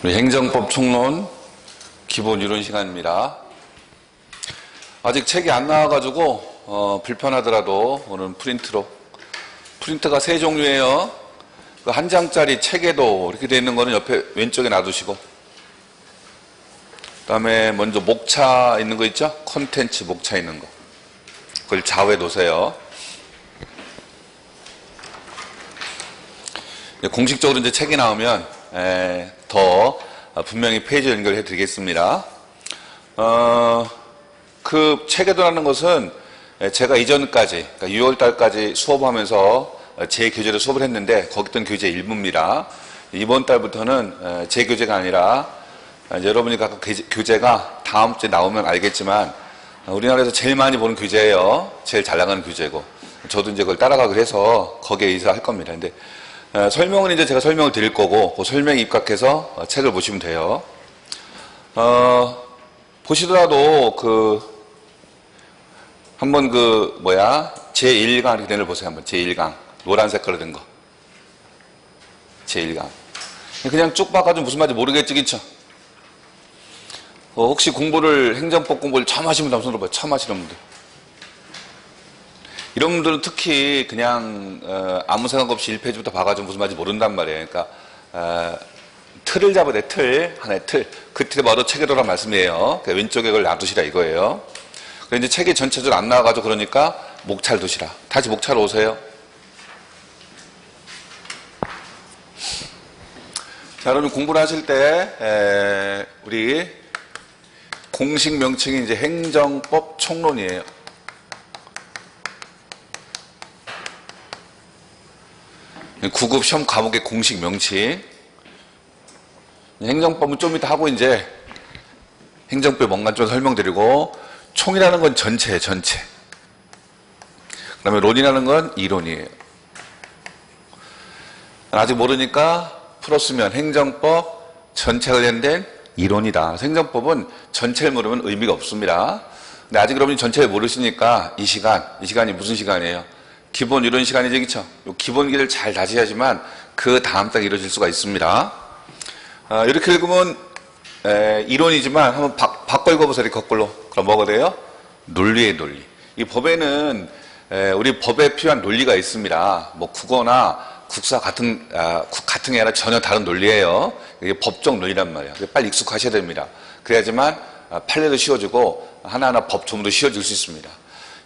우리 행정법 총론 기본 이론 시간입니다. 아직 책이 안 나와가지고 불편하더라도 오늘 프린트가 세 종류예요. 그 한 장짜리 책에도 이렇게 되어 있는 거는 옆에 왼쪽에 놔두시고, 그 다음에 먼저 목차 있는 거 있죠? 콘텐츠 목차 있는 거, 그걸 좌우에 놓으세요. 공식적으로 이제 책이 나오면 더 분명히 페이지 연결해 드리겠습니다. 그 책에도라는 것은 제가 이전까지, 그러니까 6월 달까지 수업하면서 제 교재로 수업을 했는데 거기 있던 교재 일부입니다. 이번 달부터는 제 교재가 아니라 여러분이 갖고 교재가 다음 주에 나오면 알겠지만 우리나라에서 제일 많이 보는 교재예요. 제일 잘 나가는 교재고, 저도 이제 그걸 따라가기로 해서 거기에 의사할 겁니다. 근데 설명은 이제 제가 설명을 드릴 거고, 그 설명에 입각해서 책을 보시면 돼요. 보시더라도 한번 제1강 이렇게 된 걸 보세요. 한번 제1강. 노란 색깔로 된 거. 제1강. 그냥 쭉 봐가지고 무슨 말인지 모르겠지, 그쵸? 혹시 행정법 공부를 처음 하시는 분들 한번 손으로 봐요. 처음 하시는 분들. 이런 분들은 특히 그냥 아무 생각 없이 1페이지부터 봐가지고 무슨 말인지 모른단 말이에요. 그러니까 틀을 잡아야 돼. 하나의 틀. 그 틀에 바로 책에도란 말씀이에요. 그러니까 왼쪽에 그걸 놔두시라 이거예요. 그런데 이제 책이 전체적으로 안 나와가지고 그러니까 목차를 두시라. 다시 목차로 오세요. 자, 여러분 공부를 하실 때 우리 공식 명칭이 이제 행정법 총론이에요. 구급 시험 과목의 공식 명칭. 행정법은 좀 이따 하고 이제 행정법이 뭔가 좀 설명드리고, 총이라는 건 전체예요, 전체. 그 다음에 론이라는 건 이론이에요. 아직 모르니까 풀었으면 행정법 전체가 관련된 이론이다. 행정법은 전체를 모르면 의미가 없습니다. 근데 아직 여러분이 전체를 모르시니까 이 시간이 무슨 시간이에요? 기본 이론 시간이죠, 그쵸? 요 기본기를 잘 다져야지만 그 다음 딱 이루어질 수가 있습니다. 이렇게 읽으면 이론이지만 한번 바꿔 읽어보세요. 거꾸로. 그럼 뭐가 돼요? 논리의 논리. 이 법에는 우리 법에 필요한 논리가 있습니다. 뭐 국어나 국사 같은 게 아니라 전혀 다른 논리예요. 이게 법적 논리란 말이에요. 빨리 익숙하셔야 됩니다. 그래야지만 판례도 쉬워지고 하나하나 법조문도 쉬워질 수 있습니다.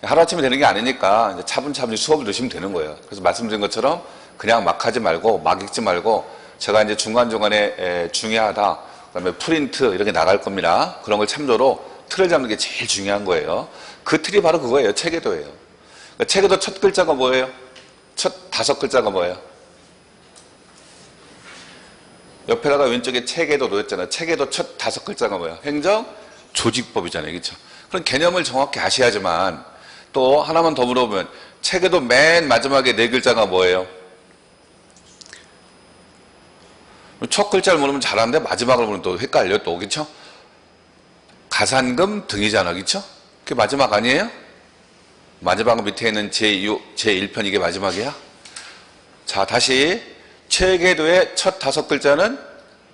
하루아침에 되는 게 아니니까 이제 차분차분히 수업을 드시면 되는 거예요. 그래서 말씀드린 것처럼 그냥 막 하지 말고, 막 읽지 말고, 제가 이제 중간중간에 중요하다, 그 다음에 프린트 이렇게 나갈 겁니다. 그런 걸 참조로 틀을 잡는 게 제일 중요한 거예요. 그 틀이 바로 그거예요. 책에도예요. 그러니까 책에도 첫 글자가 뭐예요? 첫 5글자가 뭐예요? 옆에다가 왼쪽에 책에도 놓였잖아요. 책에도 첫 5글자가 뭐예요? 행정 조직법이잖아요. 그렇죠? 그런 개념을 정확히 아셔야지만, 또 하나만 더 물어보면 책에도 맨 마지막에 4글자가 뭐예요? 첫 글자를 모르면 잘하는데 마지막을 모르면 또 헷갈려, 또. 그쵸? 가산금 등이잖아. 그쵸? 그게 마지막 아니에요? 마지막 밑에 있는 제1편 이게 마지막이야? 자, 다시. 책에도의 첫 5글자는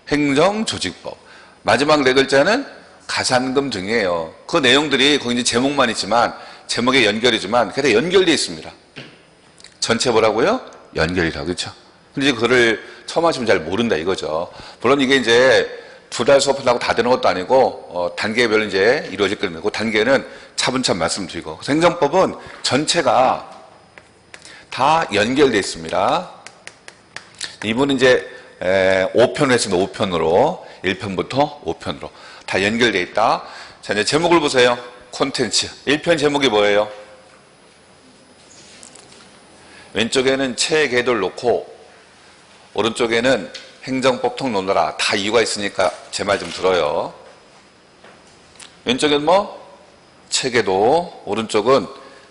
행정조직법. 마지막 4글자는 가산금 등이에요. 그 내용들이 거기 이제 제목만 있지만, 제목에 연결이지만, 그게 다 연결되어 있습니다. 전체 뭐라고요? 연결이라고. 그쵸? 근데 이제 그거를 처음 하시면 잘 모른다 이거죠. 물론 이게 이제 2달 수업한다고 다 되는 것도 아니고, 단계별로 이제 이루어질 거예요. 그 단계는 차분차분 말씀드리고. 행정법은 전체가 다 연결되어 있습니다. 이분은 이제 5편을 했습니다. 5편으로. 1편부터 5편으로. 다 연결되어 있다. 자, 이제 제목을 보세요. 콘텐츠. 1편 제목이 뭐예요? 왼쪽에는 체계도를 놓고, 오른쪽에는 행정법 통론하라. 다 이유가 있으니까 제 말 좀 들어요. 왼쪽엔 체계도, 오른쪽은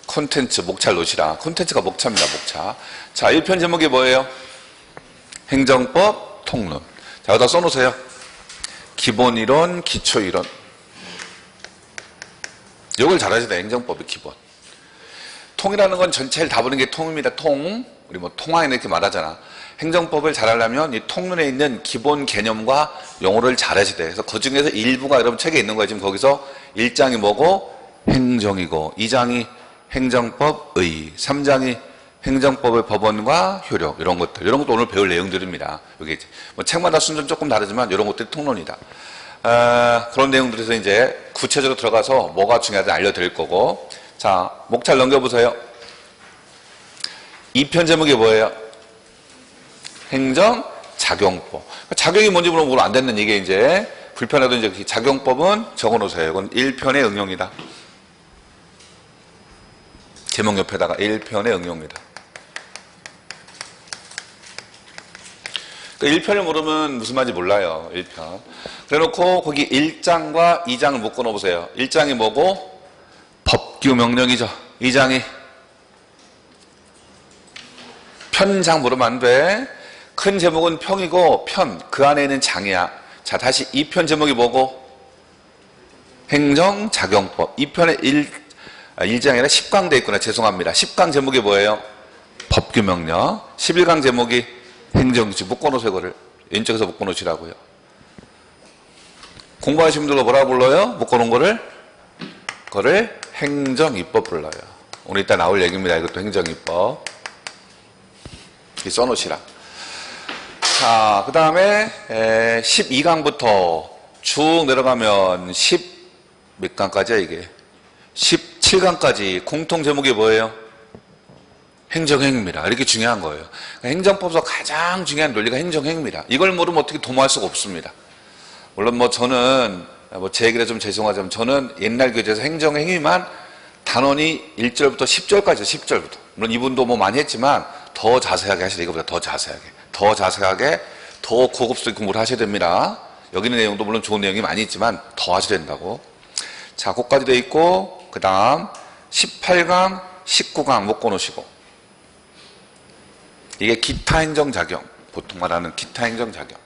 콘텐츠, 목차를 놓으시라. 콘텐츠가 목차입니다, 목차. 자, 1편 제목이 뭐예요? 행정법 통론. 자, 여기다 써놓으세요. 기본이론, 기초이론. 이걸 잘 하셔야 돼요, 행정법의 기본. 통이라는 건 전체를 다 보는 게 통입니다. 통. 우리 뭐 통화에 이렇게 말하잖아. 행정법을 잘하려면 이 통론에 있는 기본 개념과 용어를 잘하셔야 돼. 그래서 그 중에서 일부가 여러분 책에 있는 거예요. 지금 거기서 1장이 뭐고? 행정이고, 2장이 행정법의, 3장이 행정법의 법원과 효력, 이런 것들. 이런 것도 오늘 배울 내용들입니다. 여기 뭐 책마다 순서는 조금 다르지만 이런 것들이 통론이다. 그런 내용들에서 이제 구체적으로 들어가서 뭐가 중요하지 알려드릴 거고. 자, 목차를 넘겨보세요. 2편 제목이 뭐예요? 행정작용법. 작용이 뭔지 물어보면 안 되는 이게 이제 불편하던 이제 작용법은 적어 놓으세요. 이건 1편의 응용이다. 제목 옆에다가 1편의 응용입니다. 그러니까 1편을 모르면 무슨 말인지 몰라요. 1편. 그래 놓고 거기 1장과 2장을 묶어 놓으세요. 1장이 뭐고? 법규명령이죠. 2장이 편장 물으면 안 돼. 큰 제목은 평이고 편, 그 안에 있는 장이야. 자, 다시 2편 제목이 뭐고? 행정작용법. 2편에 1장이 아니라 10강 돼 있구나. 죄송합니다. 10강 제목이 뭐예요? 법규명령. 11강 제목이 행정규칙. 묶어놓으세요. 그거를. 왼쪽에서 묶어놓으시라고요. 공부하신 분들로 뭐라 불러요? 묶어놓은 거를? 그거를 행정입법 불러요. 오늘 이따 나올 얘기입니다. 이것도 행정입법. 이렇게 써놓으시라. 자, 그 다음에 12강부터 쭉 내려가면 몇 강까지야 이게? 17강까지 공통 제목이 뭐예요? 행정행위입니다. 이렇게 중요한 거예요. 행정법에서 가장 중요한 논리가 행정행위입니다. 이걸 모르면 어떻게 도모할 수가 없습니다. 물론 뭐 저는 제 얘기라 좀 죄송하지만 저는 옛날 교재에서 행정행위만 단원이 1절부터 10절까지 10절부터. 물론 이분도 뭐 많이 했지만 더 자세하게 하셔야 돼요. 이거보다 더 자세하게 더 고급스럽게 공부를 하셔야 됩니다. 여기 있는 내용도 물론 좋은 내용이 많이 있지만 더 하셔야 된다고. 자, 그까지 돼 있고 그 다음 18강 19강 묶어놓으시고 이게 기타 행정작용, 보통 말하는 기타 행정작용.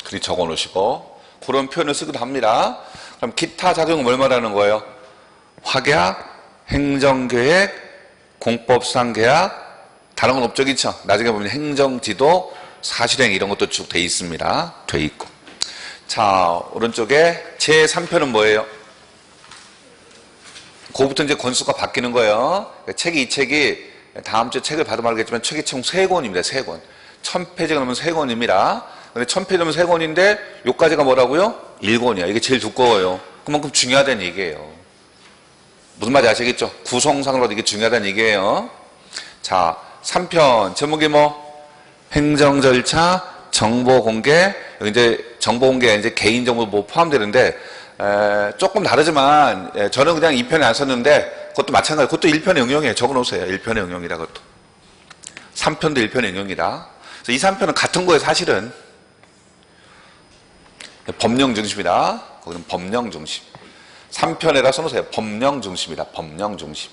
그리 적어놓으시고 그런 표현을 쓰기도 합니다. 그럼 기타 작용은 뭘 말하는 거예요? 확약, 행정계획, 공법상 계약, 다른 건 없죠, 그렇죠? 나중에 보면 행정지도, 사실행 이런 것도 쭉 돼 있습니다. 돼 있고. 자, 오른쪽에 제3편은 뭐예요? 그거부터 이제 권수가 바뀌는 거예요. 이 책이 다음 주에 책을 받으면 알겠지만 책이 총 3권입니다. 3권. 1000페이지가 넘으면 3권입니다. 근데 1000페이지 넘으면 3권인데 요까지가 뭐라고요? 1권이야. 이게 제일 두꺼워요. 그만큼 중요하다는 얘기예요. 무슨 말인지 아시겠죠? 구성상으로도 이게 중요하다는 얘기예요. 자, 3편 제목이 뭐? 행정절차, 정보공개. 여기 이제 정보공개 이제 개인정보 뭐 포함되는데 조금 다르지만 저는 그냥 2편에 안 썼는데 그것도 마찬가지. 그것도 1편의 응용이에요. 적어놓으세요. 1편의 응용이라 그것도. 3편도 1편의 응용이다. 그래서 이 3편은 같은 거예요. 사실은. 법령 중심이다. 거기는 법령 중심. 3편에다 써놓으세요. 법령 중심이다. 법령 중심.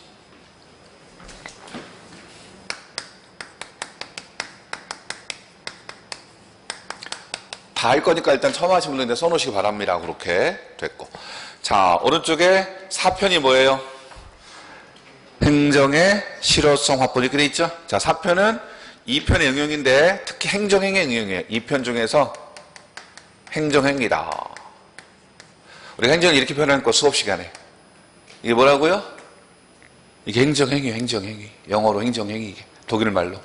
다 할 거니까 일단 처음 하신 분들 써놓으시기 바랍니다. 그렇게 됐고. 자, 오른쪽에 4편이 뭐예요? 행정의 실효성 확보 이렇게 돼 있죠? 자, 4편은 2편의 응용인데 특히 행정행위의 응용이에요. 2편 중에서 행정행위다. 우리가 행정을 이렇게 표현하는 거 수업 시간에. 이게 뭐라고요? 이게 행정행위예요. 행정행위. 영어로 행정행위. 독일 말로.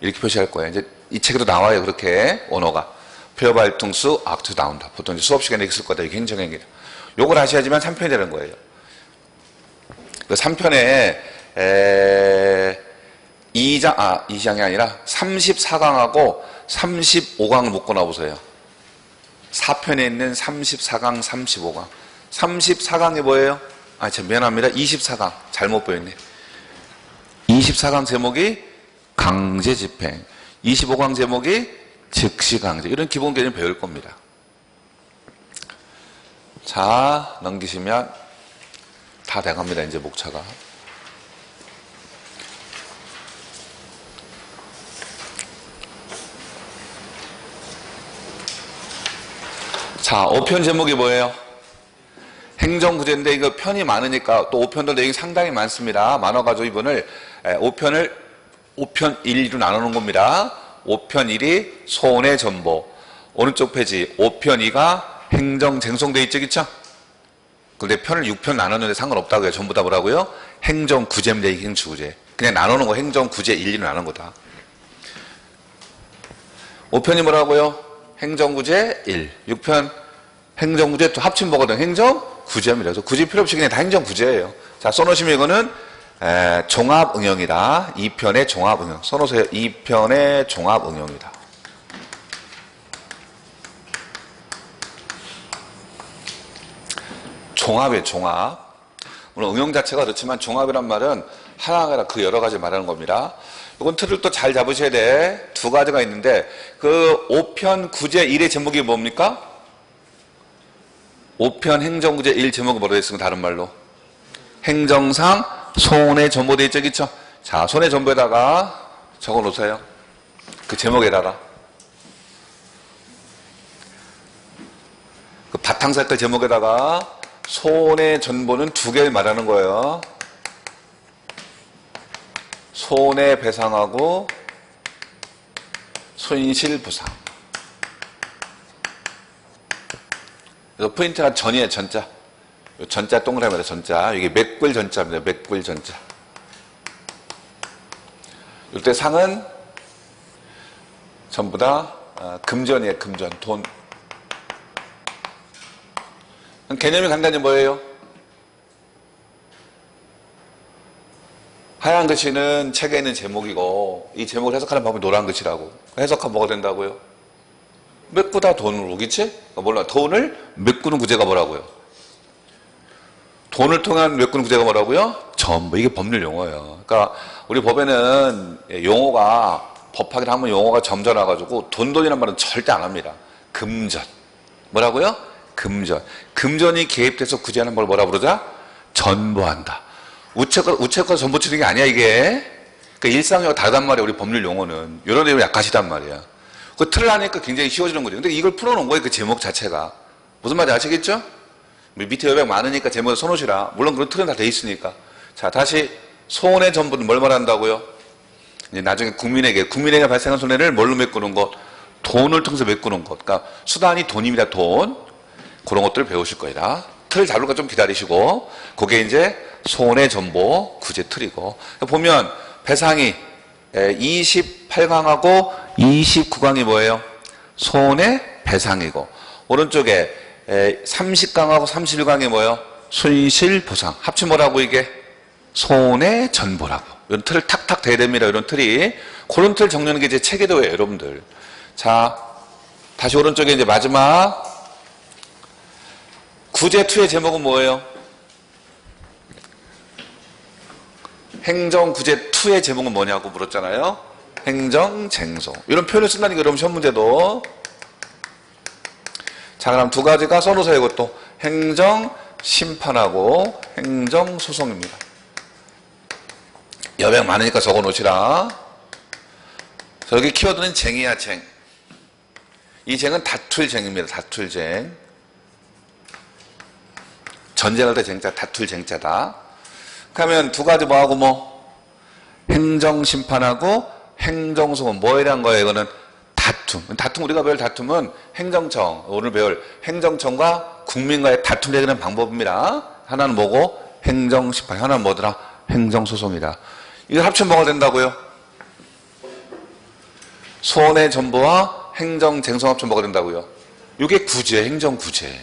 이렇게 표시할 거예요. 이제 이 책에도 나와요. 그렇게 언어가. 표발통수 악투 나온다. 보통 이제 수업 시간에 있을 거다. 이게 행정행위다. 요걸 하셔야지만 3편이 되는 거예요. 그 3편에 2장이 아니라 34강하고 35강을 묶어 놔보세요. 4편에 있는 34강, 35강. 34강이 뭐예요? 참 미안합니다. 24강. 잘못 보였네. 24강 제목이 강제집행. 25강 제목이 즉시강제. 이런 기본 개념 배울 겁니다. 자, 넘기시면 다 돼갑니다. 이제 목차가. 자, 5편 제목이 뭐예요? 행정구제인데 이거 편이 많으니까 또 5편도 내용이 상당히 많습니다. 많아가지고 이번을 5편 1로 나누는 겁니다. 5편 1이 소원의 전보, 오른쪽 페이지 5편 2가 행정쟁송돼 있죠, 그쵸? 근데 편을 6편 나눴는데 상관없다고요. 전부 다 뭐라고요? 행정구제입니다. 이게 행정구제. 그냥 나누는 거 행정구제 1, 2로 나눈 거다. 5편이 뭐라고요? 행정구제 1. 6편 행정구제 또 합친 거거든. 행정구제입니다. 그래서 굳이 필요 없이 그냥 다 행정구제예요. 자, 써놓으시면 이거는 종합응용이다. 2편의 종합응용. 써놓으세요. 2편의 종합응용이다. 종합이에요. 종합. 물론 응용 자체가 그렇지만 종합이란 말은 하나가 아니라 그 여러 가지 말하는 겁니다. 이건 틀을 또 잘 잡으셔야 돼. 두 가지가 있는데 그 5편 구제 1의 제목이 뭡니까? 5편 행정구제 1 제목이 뭐라고 했습니까? 다른 말로 행정상 손해 전보돼 있죠, 그쵸? 자, 손해 전보에다가 적어 놓으세요. 그 제목에다가 그 바탕색깔 제목에다가 손해 전보는 두 개를 말하는 거예요. 손해배상하고 손실보상. 그래서 포인트가 전이에요. 전자. 전자 동그라미다. 전자. 이게 메꿀 전자입니다. 메꿀 전자. 이때 상은 전부 다 금전이에요. 금전. 돈. 개념이 간단히 뭐예요? 하얀 글씨는 책에 있는 제목이고 이 제목을 해석하는 방법이 노란 글씨라고. 해석하면 뭐가 된다고요? 메꾸다 돈으로, 그치? 몰라. 돈을 메꾸는 구제가 뭐라고요? 돈을 통한 메꾸는 구제가 뭐라고요? 전부. 이게 법률 용어예요. 그러니까 우리 법에는 용어가 법하긴 하면 용어가 점잖아가지고 돈돈이란 말은 절대 안 합니다. 금전. 뭐라고요? 금전. 금전이 개입돼서 구제하는 걸 뭐라 부르자? 전보한다. 우체과 전보 치는 게 아니야, 이게. 그러니까 일상용어 다르단 말이야, 우리 법률 용어는. 이런 내용이 약하시단 말이야. 그 틀을 하니까 굉장히 쉬워지는 거죠. 근데 이걸 풀어놓은 거예요, 그 제목 자체가. 무슨 말인지 아시겠죠? 밑에 여백 많으니까 제목을 써놓으시라. 물론 그런 틀은 다 돼 있으니까. 자, 다시 손해 전보는 뭘 말한다고요? 이제 나중에 국민에게 발생한 손해를 뭘로 메꾸는 것? 돈을 통해서 메꾸는 것. 그러니까 수단이 돈입니다, 돈. 그런 것들을 배우실 거다. 틀 잡을까 좀 기다리시고, 그게 이제 손해 전보 구제 틀이고. 보면 배상이 28강하고 29강이 뭐예요? 손해 배상이고, 오른쪽에 30강하고 31강이 뭐예요? 손실 보상. 합치 뭐라고 이게? 손해 전보라고. 이런 틀을 탁탁 대야 됩니다. 이런 틀이. 그런 틀 정리하는 게 이제 체계도예요, 여러분들. 자, 다시 오른쪽에 이제 마지막 구제2의 제목은 뭐예요? 행정구제2의 제목은 뭐냐고 물었잖아요. 행정쟁송. 이런 표현을 쓴다니까, 여러분 시험 문제도. 자, 그럼 두 가지가 써놓으세요. 이것도 행정심판하고 행정소송입니다. 여백 많으니까 적어 놓으시라. 여기 키워드는 쟁이야, 쟁. 이 쟁은 다툴 쟁입니다. 다툴 쟁. 전쟁할 때 쟁자, 다툴 쟁자다. 그러면 두 가지 뭐하고 뭐? 행정심판하고 행정소송. 뭐에 대한 거예요? 이거는 다툼. 우리가 배울 다툼은 행정청, 오늘 배울 행정청과 국민과의 다툼을 해결하는 방법입니다. 하나는 뭐고? 행정심판. 하나는 뭐더라? 행정소송이다. 이걸 합치면 뭐가 된다고요? 손해 전보와 행정쟁송 합치면 뭐가 된다고요? 이게 구제, 행정구제.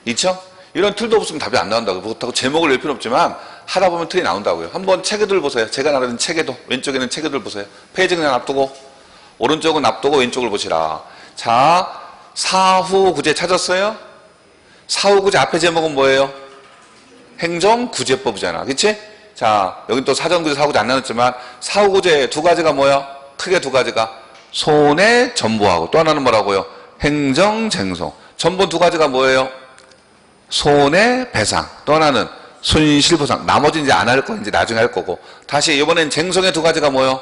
있죠? 이런 틀도 없으면 답이 안 나온다고요. 그렇다고 제목을 낼 필요는 없지만 하다 보면 틀이 나온다고요. 한번 체계들 보세요. 제가 나르는 체계도. 왼쪽에는 체계들 보세요. 페이지 그냥 놔두고 오른쪽은 놔두고 왼쪽을 보시라. 자, 사후구제 찾았어요? 사후구제 앞에 제목은 뭐예요? 행정구제법이잖아. 그치? 자, 여기 또 사전구제, 사후구제 안 나눴지만 사후구제 두 가지가 뭐야? 크게 두 가지가 손해 전보하고 또 하나는 뭐라고요? 행정쟁송. 전보 두 가지가 뭐예요? 손해배상. 또 하나는 손실보상. 나머지는 이제 안 할 거, 이제 나중에 할 거고. 다시 이번엔 쟁송의 두 가지가 뭐예요?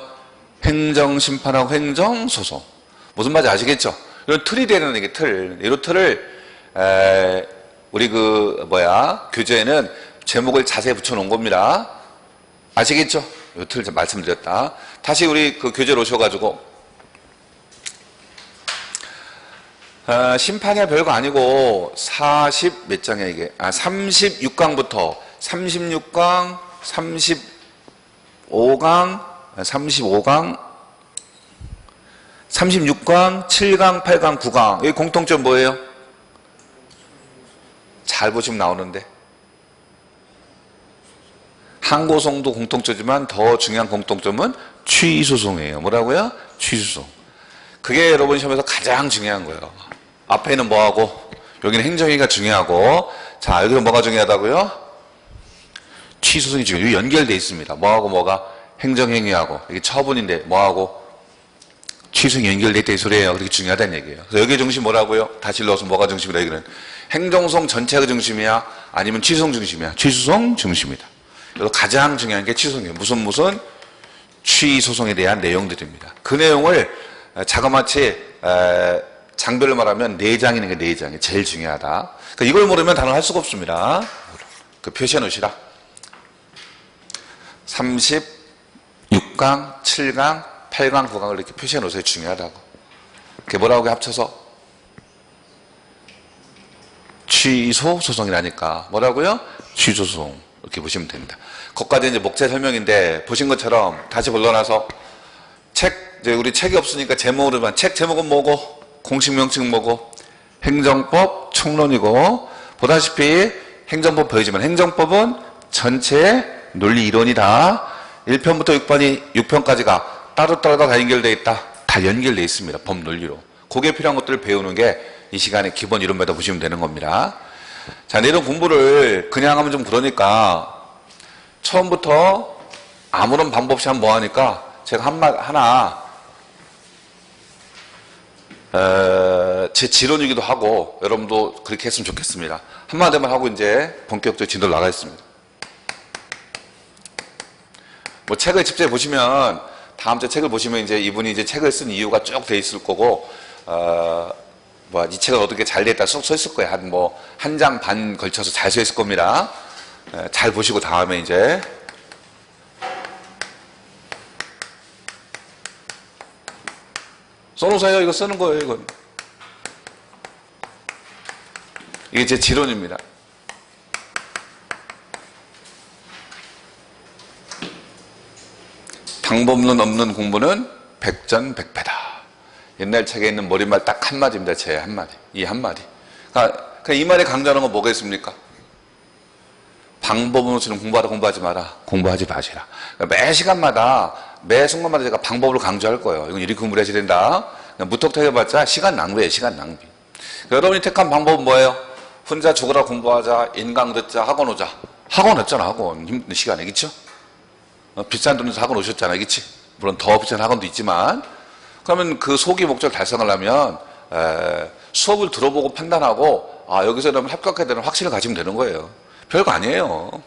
행정심판하고 행정소송. 무슨 말인지 아시겠죠? 이런 틀이 되는 이게 틀. 이런 틀을 우리 교재에는 제목을 자세히 붙여놓은 겁니다. 아시겠죠? 요틀 말씀드렸다. 다시 우리 그 교재로 오셔가지고, 심판이 별거 아니고, 몇 장이야, 이게? 36강부터, 36강, 35강, 36강, 7강, 8강, 9강. 여기 공통점 뭐예요? 잘 보시면 나오는데. 항고소송도 공통점이지만 더 중요한 공통점은 취소송이에요. 뭐라고요? 취소송. 그게 여러분 시험에서 가장 중요한 거예요. 앞에는 뭐하고, 여기는 행정행위가 중요하고, 자, 여기는 뭐가 중요하다고요? 취소송이 중요해요. 여기 연결되어 있습니다. 뭐하고 뭐가? 행정행위하고. 이게 처분인데 뭐하고? 취소송이 연결되어 있다 이 소리예요. 그렇게 중요하다는 얘기예요. 그래서 여기의 중심 뭐라고요? 다시 넣어서 뭐가 중심이다 여기는? 행정소송 전체가 중심이야? 아니면 취소송 중심이야? 취소송 중심이다. 그래서 가장 중요한 게 취소송이에요. 무슨 취소송에 대한 내용들입니다. 그 내용을 자그마치 장별로 말하면 4장 있는 게 4장이 제일 중요하다. 그러니까 이걸 모르면 단어를 할 수가 없습니다. 그 표시해 놓으시라. 36강, 7강, 8강, 9강을 이렇게 표시해 놓으세요. 중요하다고. 그게 뭐라고 합쳐서? 취소 소송이라니까. 뭐라고요? 취소 소송. 이렇게 보시면 됩니다. 거기까지 이제 목차 설명인데, 보신 것처럼 다시 불러놔서 이제 우리 책이 없으니까 제목으로만, 책 제목은 뭐고, 공식 명칭 뭐고, 행정법 총론이고, 보다시피 행정법 보이지만 행정법은 전체의 논리 이론이다. 1편부터 6편까지가 따로따로 다 연결되어 있다. 다 연결되어 있습니다. 법 논리로. 그게 필요한 것들을 배우는 게 이 시간에 기본 이론마다 보시면 되는 겁니다. 자, 내용 공부를 그냥 하면 좀 그러니까 처음부터 아무런 방법 없이 하면 뭐하니까 제가 하나 제 지론이기도 하고 여러분도 그렇게 했으면 좋겠습니다. 한마디만 하고 이제 본격적으로 진도를 나가겠습니다. 뭐 책을 직접 보시면 다음 주 책을 보시면 이제 이분이 이제 책을 쓴 이유가 쭉 돼 있을 거고 이 책은 어떻게 잘 됐다 쏙 써 있을 거예요. 한 장 반 걸쳐서 잘 써 있을 겁니다. 잘 보시고 다음에 이제 써놓으세요. 이거 쓰는 거예요. 이건 이게 제 지론입니다. 방법론 없는 공부는 백전백패다. 옛날 책에 있는 머릿말 딱 한마디입니다. 제 한마디. 이 한마디. 그러니까 이 말에 강조하는 건 뭐겠습니까? 방법은 없이는 공부하지 마라. 공부하지 마시라. 그러니까 매 시간마다, 매 순간마다 제가 방법을 강조할 거예요. 이건 이렇게 공부를 해야 된다. 무턱대고 해봤자 시간 낭비예요. 시간 낭비. 그러니까 여러분이 택한 방법은 뭐예요? 혼자 죽어라 공부하자, 인강 듣자, 학원 오자. 학원 했잖아. 학원. 힘든 시간에. 그쵸? 비싼 돈에서 학원 오셨잖아요. 그치? 물론 더 비싼 학원도 있지만, 그러면 그 소기 목적을 달성을 하면, 수업을 들어보고 판단하고, 여기서 그러면 합격해야 되는 확신을 가지면 되는 거예요. 별거 아니에요.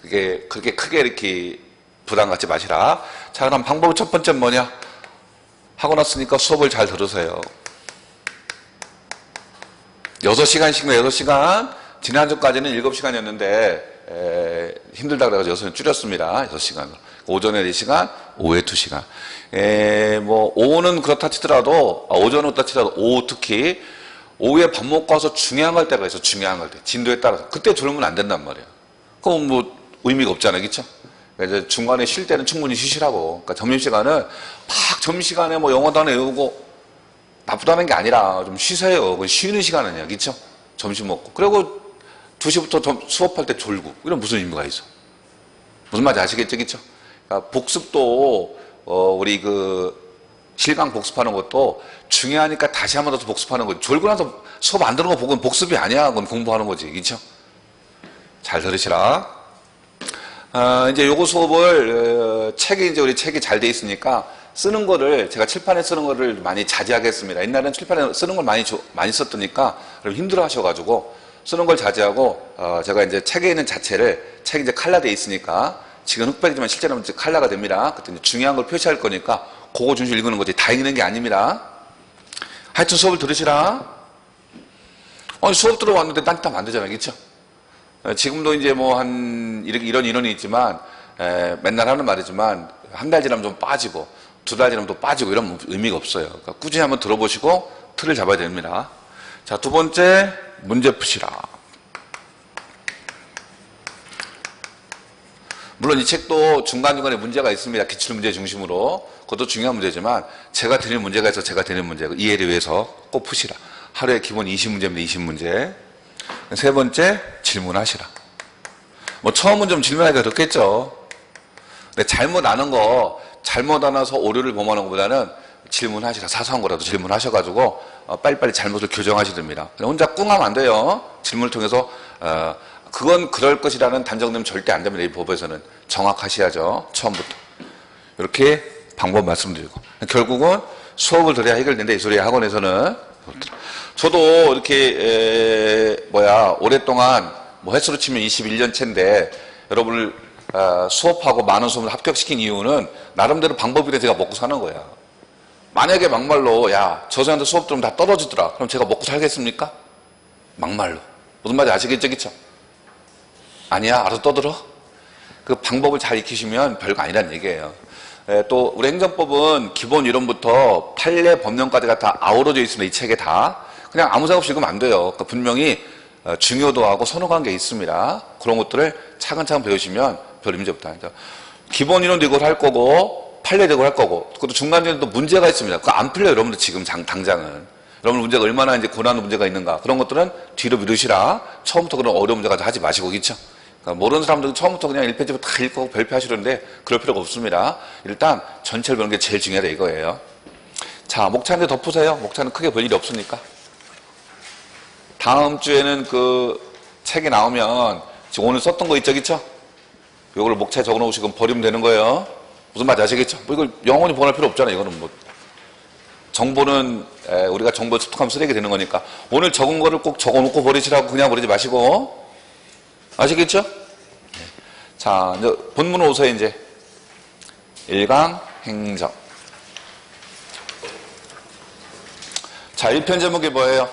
그게 그렇게 크게 이렇게 부담 갖지 마시라. 자, 그럼 방법 첫 번째는 뭐냐? 하고 났으니까 수업을 잘 들으세요. 6시간씩입니다. 6시간. 지난주까지는 7시간이었는데, 힘들다 그래가지고 6시간 줄였습니다. 6시간으로. 오전에 4시간, 오후에 2시간. 오후는 그렇다 치더라도, 오전은 그렇다 치더라도, 오후 특히, 오후에 밥 먹고 와서 중요한 걸 때가 있어. 중요한 걸 때. 진도에 따라서. 그때 졸으면 안 된단 말이에요. 그럼 의미가 없잖아요. 그쵸? 그러니까 이제 중간에 쉴 때는 충분히 쉬시라고. 그러니까 점심시간은 막 점심시간에 영어 단어 외우고 나쁘다는 게 아니라 좀 쉬세요. 쉬는 시간 아니야. 그쵸? 점심 먹고. 그리고 2시부터 수업할 때 졸고. 이런 무슨 의미가 있어? 무슨 말인지 아시겠죠? 그쵸? 그러니까 복습도, 우리 실강 복습하는 것도 중요하니까 다시 한 번 더 복습하는 거지. 졸고 나서 수업 안 들은 거 보고는 복습이 아니야. 그건 공부하는 거지. 그쵸? 잘 들으시라. 이제 요거 수업을, 우리 책이 잘 돼 있으니까 쓰는 거를, 제가 칠판에 쓰는 거를 많이 자제하겠습니다. 옛날에는 칠판에 쓰는 걸 많이 썼더니까 힘들어 하셔가지고 쓰는 걸 자제하고, 제가 이제 책에 있는 자체를, 책이 이제 칼라 돼 있으니까 지금 흑백이지만 실제로는 이제 칼라가 됩니다. 그때 중요한 걸 표시할 거니까 그거 중심 읽는 거지. 다 읽는 게 아닙니다. 하여튼 수업을 들으시라. 아니, 수업 들어왔는데 딴짓하면 안 되잖아요. 그렇죠? 지금도 이제 뭐 이런 인원이 있지만, 맨날 하는 말이지만, 한 달 지나면 좀 빠지고, 두 달 지나면 또 빠지고, 이런 의미가 없어요. 그러니까 꾸준히 한번 들어보시고, 틀을 잡아야 됩니다. 자, 두 번째, 문제 푸시라. 물론 이 책도 중간중간에 문제가 있습니다. 기출문제 중심으로. 그것도 중요한 문제지만, 제가 드리는 문제가 있어 제가 드리는 문제, 이해를 위해서 꼭 푸시라. 하루에 기본 20문제입니다. 20문제. 세 번째, 질문하시라. 뭐 처음은 좀 질문하기가 어렵겠죠. 근데 잘못 아는 거, 잘못 알아서 오류를 범하는 것보다는 질문하시라. 사소한 거라도 질문하셔가지고 빨리빨리 잘못을 교정하시야 됩니다. 혼자 꿍하면 안 돼요. 질문을 통해서 그건 그럴 것이라는 단정되면 절대 안 됩니다. 이 법에서는 정확하셔야죠. 처음부터. 이렇게 방법 말씀드리고, 결국은 수업을 들어야 해결된다 이 소리야. 학원에서는. 저도 이렇게 오랫동안 뭐 횟수로 치면 21년 차인데 여러분을 수업하고 많은 수업을 합격시킨 이유는 나름대로 방법이라 제가 먹고 사는 거야. 만약에 막말로 야 저 사람한테 수업 들으면 다 떨어지더라. 그럼 제가 먹고 살겠습니까? 막말로. 무슨 말인지 아시겠죠? 그쵸? 아니야 알아서 떠들어. 그 방법을 잘 익히시면 별거 아니라는 얘기예요. 또 우리 행정법은 기본 이론부터 판례 법령까지가 다 아우러져 있습니다. 이 책에 다. 그냥 아무 생각 없이 읽으면 안 돼요. 그러니까 분명히 중요도하고 선호관계가 있습니다. 그런 것들을 차근차근 배우시면 별 문제 없다. 기본 이론도 이걸 할 거고 판례도 이걸 할 거고 그것도 중간중간에 또 문제가 있습니다. 그거 안 풀려요. 여러분들 지금 당장은. 여러분 문제가 얼마나 이제 고난의 문제가 있는가 그런 것들은 뒤로 미루시라. 처음부터 그런 어려운 문제 가지고 하지 마시고 그렇죠? 그러니까 모르는 사람들은 처음부터 그냥 1페이지부터 다 읽고 별표하시는데 그럴 필요가 없습니다. 일단 전체를 보는 게 제일 중요하다 이거예요. 자, 목차인데 더 푸세요. 목차는 크게 볼 일이 없으니까. 다음 주에는 그 책이 나오면 지금 오늘 썼던 거 있죠, 그쵸? 이걸 목차에 적어 놓으시고 버리면 되는 거예요. 무슨 말인지 아시겠죠? 뭐 이걸 영원히 보낼 필요 없잖아요. 이거는 뭐. 정보는 우리가 정보 습득하면 쓰레기 되는 거니까 오늘 적은 거를 꼭 적어 놓고 버리시라고 그냥 버리지 마시고 아시겠죠? 자, 이제 본문 오세요, 이제. 1강 행정. 자, 1편 제목이 뭐예요?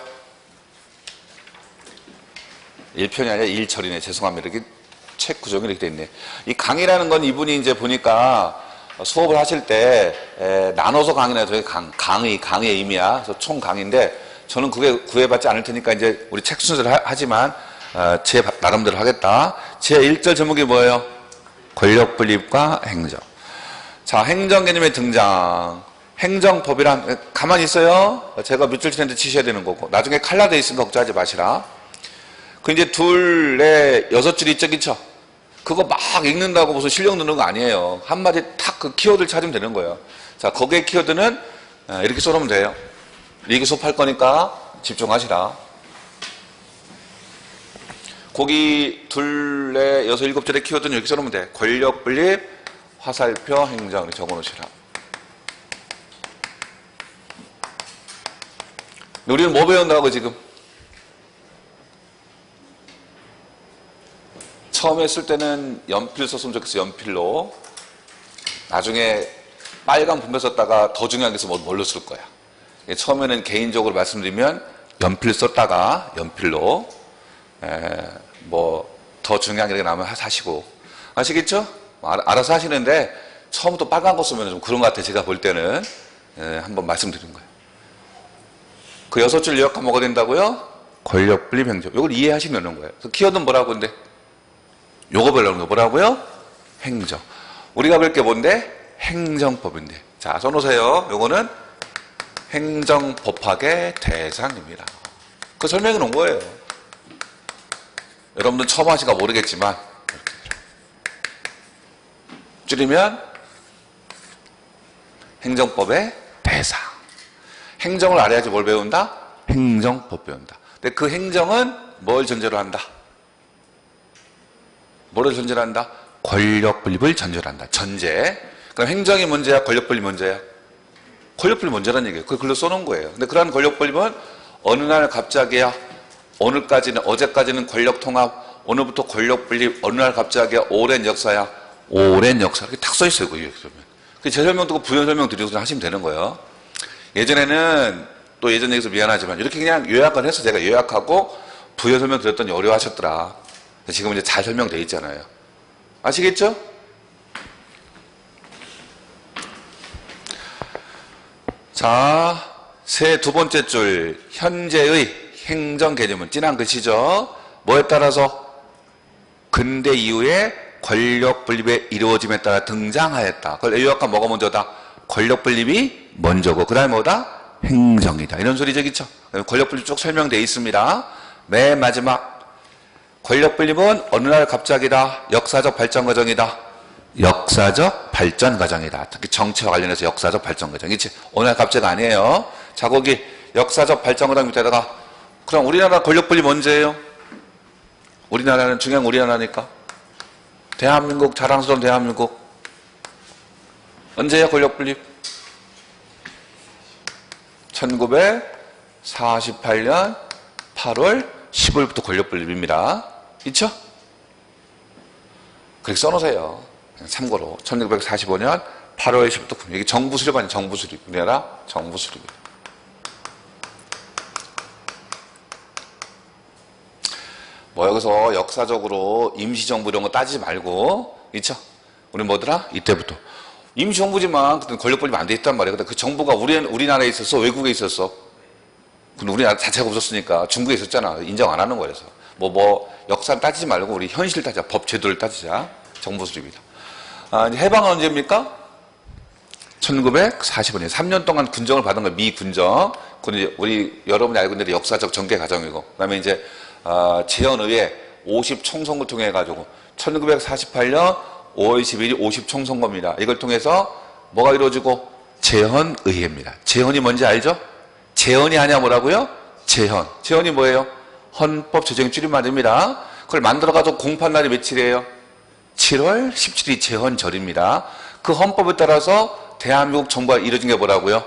1편이 아니라 1절이네. 죄송합니다. 이렇게 책 구조가 이렇게 돼 있네. 이 강의라는 건 이분이 이제 보니까 수업을 하실 때 나눠서 강의나 저희 강의의 의미야. 그래서 총 강의인데 저는 그게 구애받지 않을 테니까 이제 우리 책 순서를 하지만 제 나름대로 하겠다. 제 1절 제목이 뭐예요? 권력 분립과 행정. 자, 행정 개념의 등장. 행정법이란 가만히 있어요. 제가 밑줄 치는데 치셔야 되는 거고 나중에 칼라 돼 있으니까 걱정하지 마시라. 그 이제 둘, 넷, 6줄 있죠, 그쵸? 그거 막 읽는다고 무슨 실력 느는 거 아니에요. 한마디 탁 그 키워드를 찾으면 되는 거예요. 자, 거기에 키워드는 이렇게 써놓으면 돼요. 이렇게 수업할 거니까 집중하시라. 거기 둘, 넷, 6, 7줄의 키워드는 이렇게 써놓으면 돼. 권력 분립, 화살표, 행정 이렇게 적어놓으시라. 우리는 뭐 배운다고 지금? 처음에 쓸 때는 연필 썼으면 좋겠어. 연필로. 나중에 빨간 분필 썼다가 더 중요한 게 있으면 뭘로 쓸 거야. 처음에는 개인적으로 말씀드리면 연필 썼다가 연필로 뭐 더 중요한 게 나오면 하시고 아시겠죠? 알아서 하시는데 처음부터 빨간 거 쓰면 좀 그런 것 같아요. 제가 볼 때는 한번 말씀드린 거예요. 그 6줄 요약하면 뭐가 된다고요? 권력 분립 행정. 이걸 이해하시면 되는 거예요. 그래서 키워드는 뭐라고 근데? 요거 배우는 거 뭐라고요? 행정. 우리가 볼 게 뭔데? 행정법인데. 자, 써놓으세요. 요거는 행정법학의 대상입니다. 그 설명해 놓은 거예요. 여러분들 처음 하시니까 모르겠지만 줄이면 행정법의 대상. 행정을 알아야지 뭘 배운다? 행정법 배운다. 근데 그 행정은 뭘 전제로 한다? 뭐를 전제로 한다? 권력 분립을 전제로 한다. 전제. 그럼 행정이 문제야? 권력 분립이 문제야? 권력 분립이 문제라는 얘기예요. 그걸 글로 써놓은 거예요. 근데 그러한 권력 분립은 어느 날 갑자기야 오늘까지는 어제까지는 권력 통합 오늘부터 권력 분립 어느 날 갑자기야 오랜 역사야 오랜 역사 이렇게 탁 써있어요. 그러면 제 설명 듣고 부연 설명 드리고 하시면 되는 거예요. 예전에는 또 예전 얘기해서 미안하지만 이렇게 그냥 요약을 해서 제가 요약하고 부여 설명 드렸더니 어려워하셨더라. 지금 이제 잘 설명되어 있잖아요. 아시겠죠? 자, 세 두 번째 줄 현재의 행정 개념은 진한 글씨죠. 뭐에 따라서? 근대 이후에 권력 분립의 이루어짐에 따라 등장하였다. 그걸 요약하면 뭐가 먼저다? 권력 분립이 먼저고 그 다음에 뭐다? 행정이다. 이런 소리죠, 그렇죠? 권력 분립 쭉 설명되어 있습니다. 맨 마지막 권력 분립은 어느 날 갑자기다. 역사적 발전 과정이다. 역사적 발전 과정이다. 특히 정치와 관련해서 역사적 발전 과정. 그렇지? 어느 날 갑자기 아니에요. 자, 거기 역사적 발전 과정 밑에다가 그럼 우리나라 권력 분립 언제예요? 우리나라는 중요한 우리나라니까. 대한민국, 자랑스러운 대한민국. 언제예요, 권력 분립? 1948년 8월 15일부터 권력 분립입니다. 있죠? 그렇게 써놓으세요. 참고로 1945년 8월 10일부터 이게 정부 수립 아니에요? 정부 수립. 우리나라 정부 수립이에요. 뭐 여기서 역사적으로 임시정부 이런 거 따지지 말고, 있죠? 우리 뭐더라? 이때부터. 임시정부지만 그때 권력 분립 안 돼 있단 말이에요. 근데 그 정부가 우리나라에 있었어? 외국에 있었어? 근데 우리나라 자체가 없었으니까 중국에 있었잖아. 인정 안 하는 거여서. 역사를 따지지 말고 우리 현실을 따지자. 법 제도를 따지자. 정부 수립이다. 이제 해방은 언제입니까? 1945년. 3년 동안 군정을 받은 거예요. 미 군정. 그건 우리 여러분이 알고 있는 역사적 전개 과정이고. 그 다음에 이제 재헌의회 50총선거 통해 가지고 1948년 5월 12일이 50총선거입니다. 이걸 통해서 뭐가 이루어지고? 재헌의회입니다. 재헌이 뭔지 알죠? 재헌이 아니야 뭐라고요? 재헌. 재헌이 뭐예요? 헌법 제정 줄임말입니다. 그걸 만들어가지고 공판 날이 며칠이에요? 7월 17일이 재헌절입니다. 그 헌법에 따라서 대한민국 정부가 이루어진 게 뭐라고요?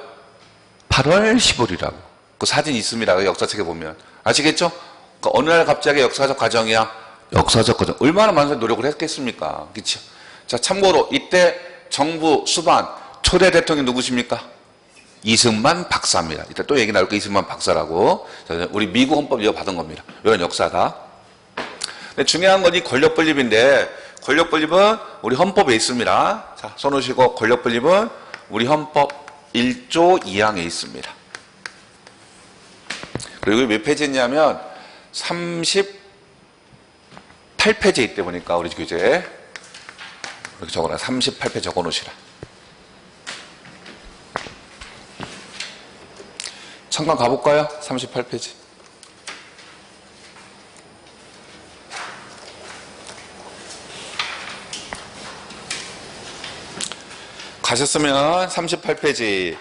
8월 15일이라고. 그 사진 있습니다. 그 역사책에 보면. 아시겠죠? 그러니까 어느 날 갑자기 역사적 과정이야? 역사적 과정. 얼마나 많은 노력을 했겠습니까? 그렇죠? 자, 참고로 이때 정부 수반 초대 대통령이 누구십니까? 이승만 박사입니다. 이따 또 얘기 나올 거 이승만 박사라고. 우리 미국 헌법 이어받은 겁니다. 이런 역사다. 근데 중요한 건 이 권력 분립인데, 권력 분립은 우리 헌법에 있습니다. 자, 써놓으시고, 권력 분립은 우리 헌법 1조 2항에 있습니다. 그리고 몇 페이지냐면 38페이지에 있다 보니까 우리 교재 이렇게 적어놔. 38페이지 적어놓으시라. 잠깐 가볼까요? 38페이지. 가셨으면 38페이지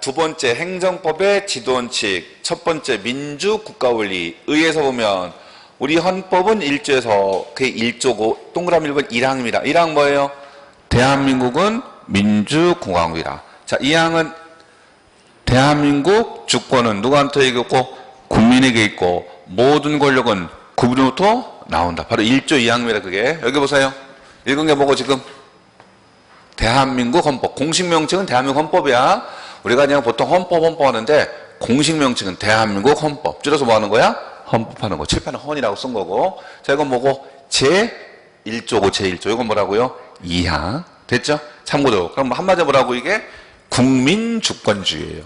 두 번째 행정법의 지도원칙, 첫 번째 민주국가원리. 의에서 보면 우리 헌법은 1조에서 그게 1조고 동그라미 1번 1항입니다. 1항 뭐예요? 대한민국은 민주공화국이다. 자, 2항은 대한민국 주권은 누구한테 있고? 국민에게 있고 모든 권력은 국민으로부터 나온다. 바로 1조 2항입니다. 그게. 여기 보세요. 읽은 게 뭐고 지금? 대한민국 헌법. 공식 명칭은 대한민국 헌법이야. 우리가 그냥 보통 헌법 하는데 공식 명칭은 대한민국 헌법. 줄여서 뭐 하는 거야? 헌법하는 거. 칠판은 헌이라고 쓴 거고. 자, 이건 뭐고? 제1조고 제1조. 이건 뭐라고요? 2항. 됐죠? 참고로. 그럼 한마디로 뭐라고 이게? 국민주권주의예요.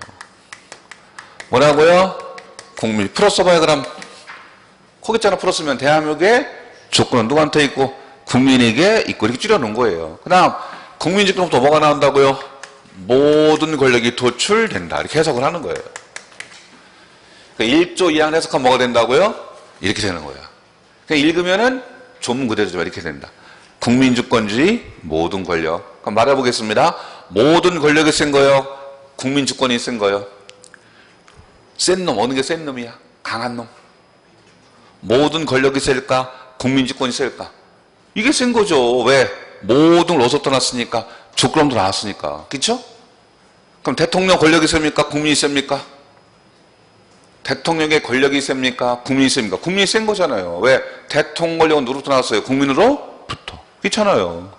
뭐라고요? 국민. 풀어 써봐요 그럼. 거기 있잖아. 풀었으면 대한민국의 주권은 누구한테 있고 국민에게 있고 이렇게 줄여놓은 거예요. 그 다음 국민주권부터 뭐가 나온다고요? 모든 권력이 도출된다. 이렇게 해석을 하는 거예요. 그러니까 1조 2항 해석하면 뭐가 된다고요? 이렇게 되는 거예요. 그냥 읽으면은 조문 그대로지만 이렇게 된다. 국민주권주의, 모든 권력. 그럼 말해보겠습니다. 모든 권력이 센 거요? 국민주권이 센 거요? 센 놈, 어느 게 센 놈이야? 강한 놈. 모든 권력이 셀까? 국민주권이 셀까? 이게 센 거죠. 왜? 모든 걸 어디서 떠났으니까? 주권도 나왔으니까. 그쵸? 그럼 대통령 권력이 셉니까? 국민이 셉니까? 대통령의 권력이 셉니까? 국민이 셉니까? 국민이 센 거잖아요. 왜? 대통령 권력은 누구로부터 나왔어요? 국민으로부터. 그렇잖아요.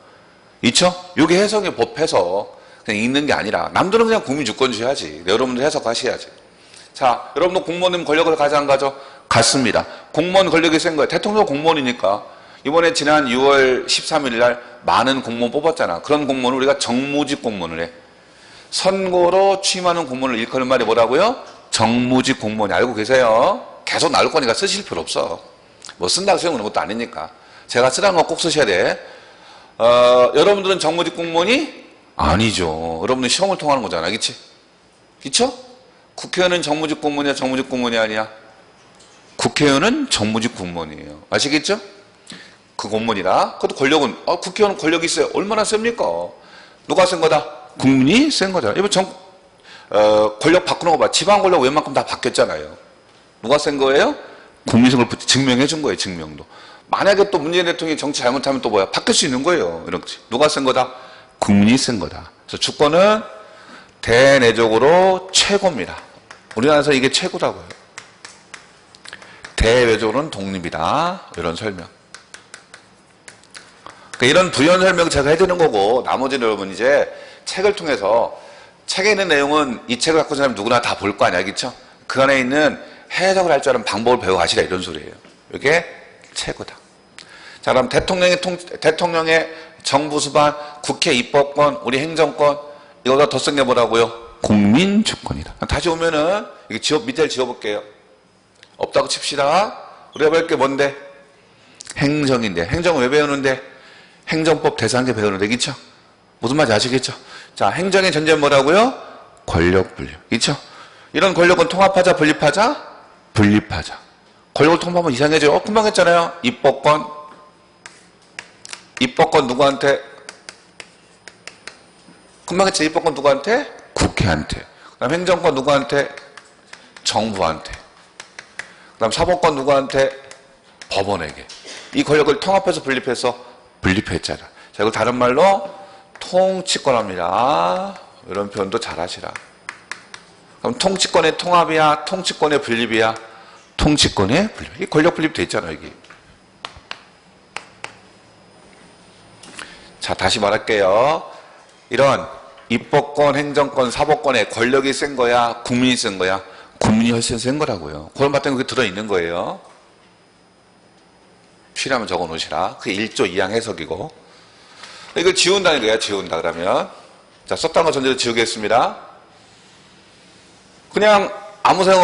있죠? 이게 해석의 법 해석. 그냥 읽는 게 아니라 남들은 그냥 국민주권주의하지. 여러분들 해석하셔야지. 자, 여러분도 공무원님 권력을 가져 안 가져? 갖습니다. 공무원 권력이 센 거예요. 대통령 공무원이니까. 이번에 지난 6월 13일 날 많은 공무원 뽑았잖아. 그런 공무원을 우리가 정무직 공무원을 해. 선거로 취임하는 공무원을 일컫는 말이 뭐라고요? 정무직 공무원이. 알고 계세요? 계속 나올 거니까 쓰실 필요 없어. 뭐 쓴다고 쓰는 것도 아니니까. 제가 쓰라는 거 꼭 쓰셔야 돼. 여러분들은 정무직 공무원이? 아니죠. 여러분들 시험을 통하는 거잖아. 그치? 그쵸? 국회의원은 정무직 공무원이야, 정무직 공무원이 아니야? 국회의원은 정무직 공무원이에요. 아시겠죠? 그 공무원이라. 그것도 권력은, 국회의원은 권력이 있어요. 얼마나 셉니까? 누가 센 거다? 국민이 센 거잖아. 이번 권력 바꾸는 거 봐. 지방 권력 웬만큼 다 바뀌었잖아요. 누가 센 거예요? 국민성을 증명해 준 거예요, 증명도. 만약에 또 문재인 대통령이 정치 잘못하면 또 뭐야? 바뀔 수 있는 거예요. 이렇게. 누가 센 거다? 국민이 센 거다. 그래서 주권은 대내적으로 최고입니다. 우리나라에서 이게 최고라고요. 대외적으로는 독립이다. 이런 설명. 그러니까 이런 부연 설명 제가 해드리는 거고, 나머지는 여러분 이제 책을 통해서 책에 있는 내용은 이 책을 갖고 있는 사람 누구나 다 볼 거 아니야, 그렇죠? 그 안에 있는 해석을 할 줄 아는 방법을 배워가시라 이런 소리예요. 이게 최고다. 자, 그럼 대통령의 정부 수반, 국회 입법권, 우리 행정권, 이거보다 더 센 게 뭐라고요? 국민주권이다. 다시 오면은 이게 밑에를 지워볼게요. 없다고 칩시다. 우리가 배울 게 뭔데? 행정인데. 행정은 왜 배우는데? 행정법 대상제 배우는데, 그쵸? 무슨 말인지 아시겠죠? 자, 행정의 전제는 뭐라고요? 권력 분립. 그쵸? 이런 권력은 통합하자, 분립하자? 분립하자. 권력을 통합하면 이상해져요. 금방 했잖아요. 입법권 누구한테? 금방 했지. 입법권 누구한테? 국회한테. 그 다음 행정권 누구한테? 정부한테. 그 다음 사법권 누구한테? 법원에게. 이 권력을 통합해서 분립했잖아. 자, 이걸 다른 말로 통치권합니다. 이런 표현도 잘 하시라. 그럼 통치권의 통합이야? 통치권의 분립이야? 통치권의 분립. 이 권력 분립돼 있잖아, 여기. 자, 다시 말할게요. 이런 입법권, 행정권, 사법권의 권력이 센 거야? 국민이 센 거야? 국민이 훨씬 센 거라고요. 그런 바탕에 그게 들어있는 거예요. 필요하면 적어 놓으시라. 그게 1조 2항 해석이고. 이걸 지운다는 거야, 지운다 그러면. 자, 썼다는 거 전제로 지우겠습니다. 그냥 아무 생각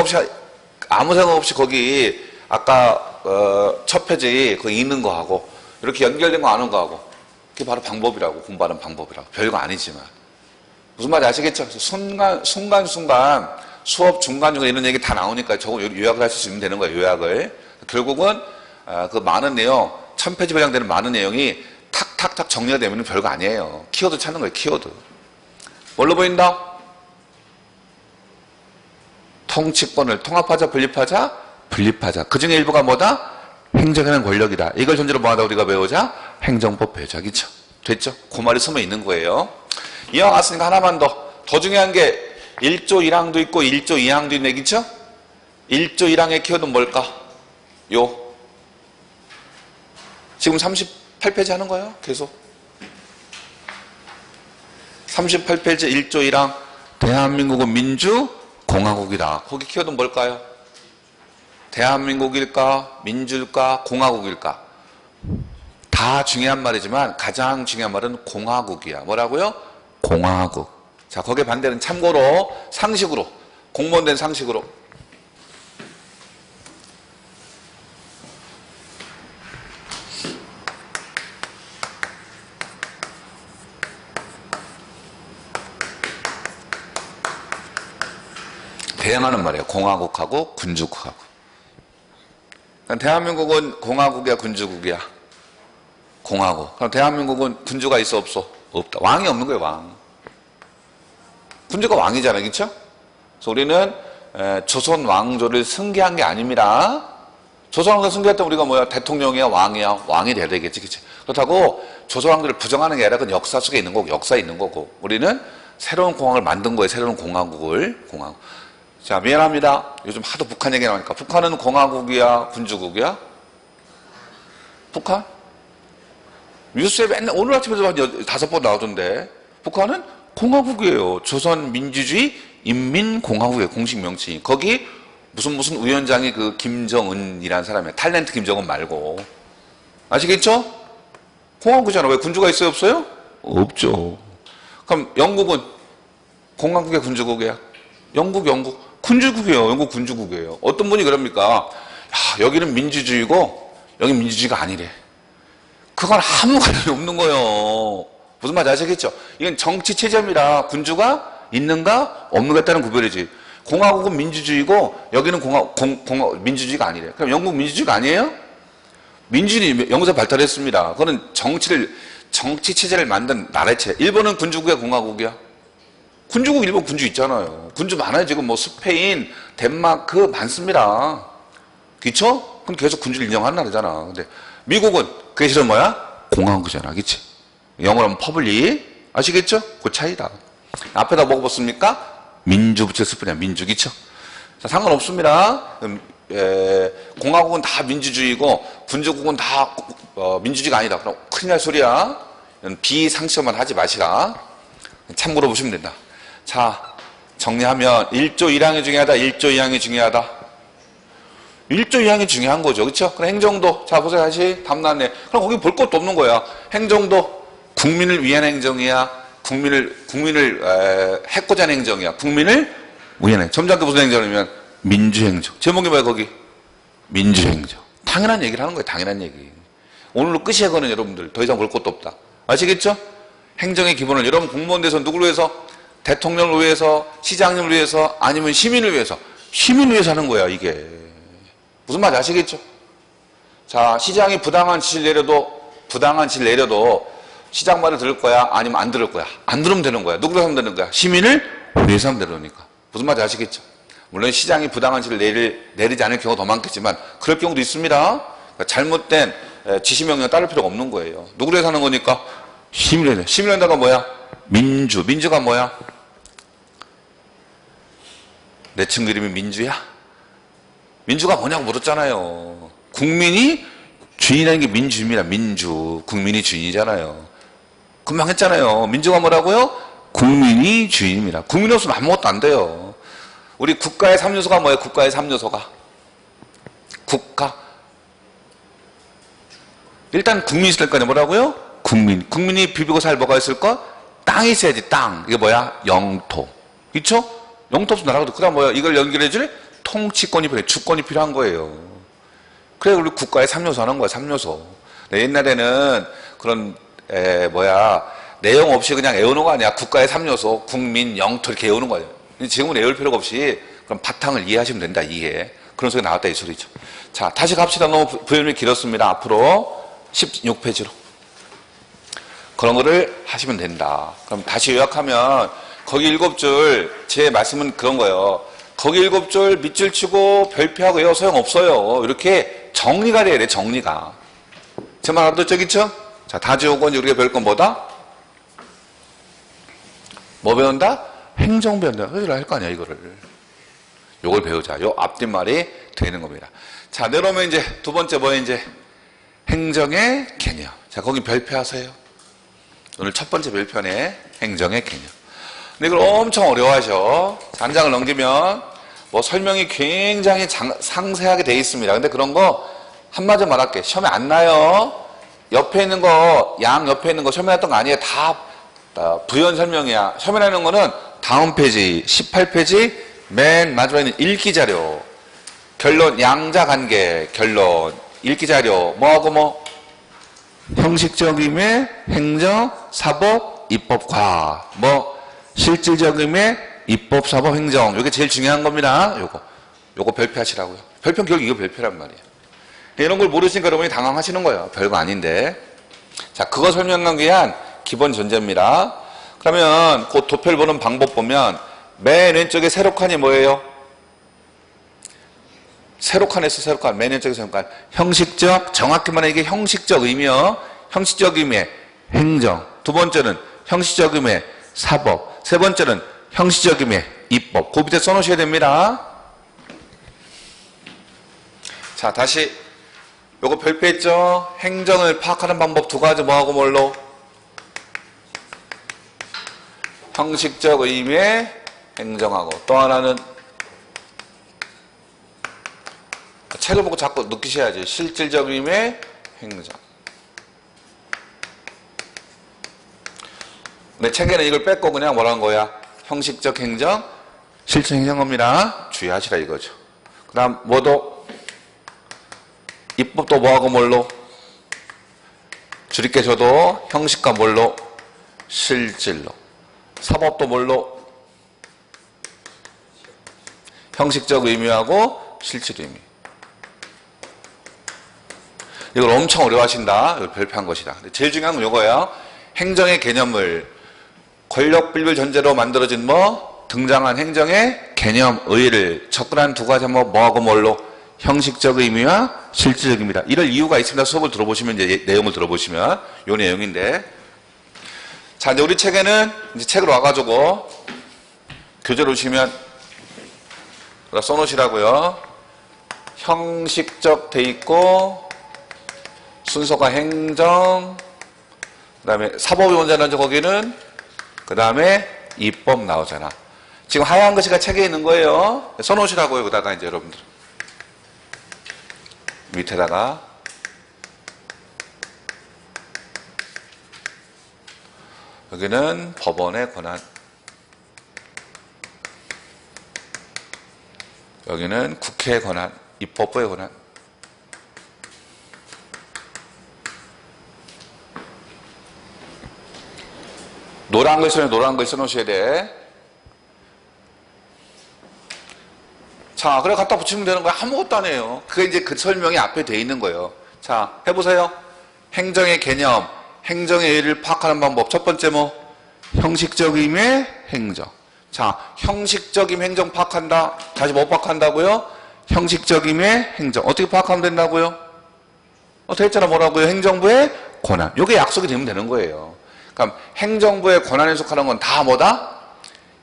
없이 거기, 아까, 첫 페이지, 거기 있는 거 하고, 이렇게 연결된 거 아는 거 하고, 그게 바로 방법이라고, 공부하는 방법이라고. 별거 아니지만. 무슨 말인지 아시겠죠? 순간순간, 수업 중간중간 이런 얘기 다 나오니까 저거 요약을 하실 수 있으면 되는 거예요, 요약을. 결국은, 그 많은 내용, 1000페이지 분량되는 많은 내용이 탁탁탁 정리가 되면 별거 아니에요. 키워드 찾는 거예요, 키워드. 뭘로 보인다? 통치권을 통합하자, 분립하자? 분립하자. 그 중에 일부가 뭐다? 행정하는 권력이다. 이걸 전제로 뭐하다 우리가 배우자? 행정법 배우자. 그쵸? 됐죠? 그 말이 숨어 있는 거예요. 이왕 왔으니까 하나만 더. 더 중요한 게 1조 1항도 있고 1조 2항도 있네. 그쵸? 1조 1항의 키워드는 뭘까? 지금 38페이지 하는 거예요. 계속. 38페이지 1조 1항. 대한민국은 민주공화국이다. 거기 키워드는 뭘까요? 대한민국일까? 민주일까? 공화국일까? 다 중요한 말이지만 가장 중요한 말은 공화국이야. 뭐라고요? 공화국. 자, 거기에 반대는 참고로 상식으로, 공무원 된 상식으로. 대응하는 말이에요. 공화국하고 군주국하고. 대한민국은 공화국이야, 군주국이야? 공화국. 그럼 대한민국은 군주가 있어, 없어? 없다. 왕이 없는 거예요, 왕. 군주가 왕이잖아요, 그렇죠? 그래서 우리는 조선 왕조를 승계한 게 아닙니다. 조선 왕조 승계할 때 우리가 뭐야? 대통령이야, 왕이야? 왕이 돼야 되겠지, 그렇지? 그렇다고 조선 왕조를 부정하는 게 아니라 그건 역사 속에 있는 거고, 역사에 있는 거고. 우리는 새로운 공화국을 만든 거예요, 새로운 공화국을. 공화국. 자, 미안합니다. 요즘 하도 북한 얘기 나오니까. 북한은 공화국이야, 군주국이야? 북한? 뉴스에 맨날 오늘 아침에도 한 5번 나오던데. 북한은 공화국이에요. 조선민주주의 인민공화국의 공식 명칭이. 거기 무슨 위원장이 그 김정은이라는 사람이에요. 탤런트 김정은 말고. 아시겠죠? 공화국이잖아. 왜 군주가 있어요? 없어요? 없죠. 그럼 영국은 공화국의 군주국이야? 영국. 군주국이에요. 영국 군주국이에요. 어떤 분이 그럽니까? 야, 여기는 민주주의고 여기 민주주의가 아니래. 그건 아무 관련이 없는 거예요. 무슨 말인지 아시겠죠? 이건 정치 체제입니다. 군주가 있는가 없는가 했다는 구별이지. 공화국은 민주주의고 여기는 민주주의가 아니래. 그럼 영국 민주주의가 아니에요? 민주주의 영국에서 발달했습니다. 그거는 정치 체제를 만든 나라체. 일본은 군주국이야 공화국이야? 군주국 일본 군주 있잖아요. 군주 많아요. 지금 뭐 스페인, 덴마크 많습니다. 그쵸? 그럼 계속 군주를 인정하는 나라잖아. 근데 미국은 그게 실은 뭐야? 공화국이잖아. 그치? 영어로 하면 퍼블릭. 아시겠죠? 그 차이다. 앞에다 먹어봤습니까? 민주 붙였을 뿐이야. 민주. 그쵸? 자, 상관없습니다. 공화국은 다 민주주의고 군주국은 다 민주주의가 아니다. 그럼 큰일 날 소리야. 비상식만 하지 마시라. 참고로 보시면 된다. 자, 정리하면 1조 1항이 중요하다. 1조 2항이 중요하다. 1조 2항이 중요한 거죠. 그렇죠? 그럼 행정도. 자, 보세요. 다시 답 나왔네. 그럼 거기 볼 것도 없는 거야. 행정도 국민을 위한 행정이야. 국민을 해코자 하는 행정이야. 국민을 위한 행정. 점잖게 무슨 행정이면 민주행정. 제목이 뭐야 거기? 민주행정. 당연한 얘기를 하는 거예요. 당연한 얘기. 오늘로 끝이야 그거는 여러분들. 더 이상 볼 것도 없다. 아시겠죠? 행정의 기본을 여러분 공무원 돼서 누구를 위해서? 대통령을 위해서, 시장님을 위해서, 아니면 시민을 위해서. 시민을 위해서 하는 거야 이게. 무슨 말인지 아시겠죠? 자, 시장이 부당한 지시를 내려도 시장 말을 들을 거야? 아니면 안 들을 거야? 안 들으면 되는 거야. 누구를 하면 되는 거야? 시민을 위해서 하면 되니까. 무슨 말인지 아시겠죠? 물론 시장이 부당한 지시를 내리지 않을 경우가 더 많겠지만 그럴 경우도 있습니다. 그러니까 잘못된 지시명령 따를 필요가 없는 거예요. 누구를 위해서 하는 거니까? 시민을 위해서. 시민을 한다가 뭐야? 민주가 뭐야? 내 친구 이름이 민주야? 민주가 뭐냐고 물었잖아요. 국민이 주인이라는 게 민주입니다. 민주. 국민이 주인이잖아요. 금방 했잖아요. 민주가 뭐라고요? 국민이 주인입니다. 국민 없으면 아무것도 안 돼요. 우리 국가의 3요소가 뭐예요? 국가의 3요소가. 국가. 일단 국민이 있을 거냐 뭐라고요? 국민. 국민이 비비고 살 뭐가 있을까? 땅이 있어야지, 땅. 이게 뭐야? 영토. 그쵸? 영토 없으면 나라가 그 다음 뭐야? 이걸 연결해줄 통치권이 필요해. 주권이 필요한 거예요. 그래, 우리 국가의 3요소 하는 거야, 3요소. 옛날에는 그런, 내용 없이 그냥 애우는 거 아니야. 국가의 3요소, 국민, 영토 이렇게 애우는 거예요. 지금은 애울 필요가 없이 그럼 바탕을 이해하시면 된다, 이해. 그런 소리가 나왔다, 이 소리죠. 자, 다시 갑시다. 너무 부연이 길었습니다. 앞으로 16페이지로. 그런 거를 하시면 된다. 그럼 다시 요약하면 거기 7줄, 제 말씀은 그런 거예요. 거기 7줄 밑줄 치고 별표하고 외워 소용없어요. 이렇게 정리가 돼야 돼, 정리가. 제 말 알아듣죠? 있죠? 자, 다 지우고 이제 우리가 배울 건 뭐다? 뭐 배운다? 행정 배운다. 그래서 할 거 아니야, 이거를. 요걸 배우자. 요 앞뒷말이 되는 겁니다. 자, 내려오면 이제 두 번째 뭐예요, 이제? 행정의 개념. 자, 거기 별표하세요. 오늘 첫 번째 별표네. 행정의 개념. 근데 이걸 엄청 어려워하셔. 한 장을 넘기면 뭐 설명이 굉장히 상세하게 되어 있습니다. 근데 그런 거 한마디로 말할게. 시험에 안 나요. 옆에 있는 거, 양 옆에 있는 거 시험에 났던 거 아니에요. 다 부연 설명이야. 시험에 나는 거는 다음 페이지, 18페이지 맨 마지막에 있는 읽기 자료. 결론, 양자 관계, 결론. 읽기 자료. 뭐하고 뭐? 형식적임의 행정, 사법, 입법, 과학. 뭐? 실질적임의 입법, 사법, 행정. 이게 제일 중요한 겁니다. 요거 별표하시라고요. 별표는 결국 이거 별표란 말이에요. 이런 걸 모르시니까 여러분이 당황하시는 거예요. 별거 아닌데. 자, 그거 설명하기 위한 기본 전제입니다. 그러면 그 도표를 보는 방법 보면 맨 왼쪽에 세로칸이 뭐예요? 세로칸에서 세로칸. 맨 왼쪽에 세로칸. 형식적, 정확히 말하면 이게 형식적 의미요. 형식적 의미의 행정. 두 번째는 형식적 의미의 사법. 세 번째는 형식적 의미의 입법. 그 밑에 써놓으셔야 됩니다. 자, 다시 요거 별표했죠? 행정을 파악하는 방법 두 가지 뭐하고 뭘로? 형식적 의미의 행정하고 또 하나는 책을 보고 자꾸 느끼셔야지. 실질적 의미의 행정. 내 책에는 이걸 뺐고 그냥 뭐라는 거야? 형식적 행정, 실질 행정입니다. 주의하시라 이거죠. 그 다음 뭐도 입법도 뭐하고 뭘로? 줄임께 줘도 형식과 뭘로? 실질로. 사법도 뭘로? 형식적 의미하고 실질 의미. 이걸 엄청 어려워하신다. 이걸 별표한 것이다. 제일 중요한 건 이거예요. 행정의 개념을 권력 분립을 전제로 만들어진 등장한 행정의 개념, 의의를 접근한 두 가지 뭐하고 뭘로? 형식적 의미와 실질적 의미다. 이럴 이유가 있습니다. 수업을 들어보시면 이제 내용을 들어보시면 요 내용인데. 자, 이제 우리 책에는 이제 책으로 와가지고 교재로 오시면 써놓으시라고요. 형식적 돼 있고 순서가 행정, 그 다음에 사법이 먼저는 거기는, 그 다음에 입법 나오잖아. 지금 하얀 글씨가 책에 있는 거예요. 써놓으시라고요. 여기다가 이제 여러분들. 밑에다가. 여기는 법원의 권한. 여기는 국회의 권한, 입법부의 권한. 노란 글씨는 노란 글 써놓으셔야 돼. 자, 그래 갖다 붙이면 되는 거야. 아무것도 안 해요. 그게 이제 그 설명이 앞에 돼 있는 거예요. 자, 해보세요. 행정의 개념, 행정의 의의를 파악하는 방법. 첫 번째 형식적 의미의 행정. 자, 형식적 의미 행정 파악한다. 다시 뭐 파악한다고요? 형식적 의미의 행정. 어떻게 파악하면 된다고요? 됐잖아. 뭐라고요? 행정부의 권한. 요게 약속이 되면 되는 거예요. 그럼 행정부의 권한에 속하는 건 다 뭐다?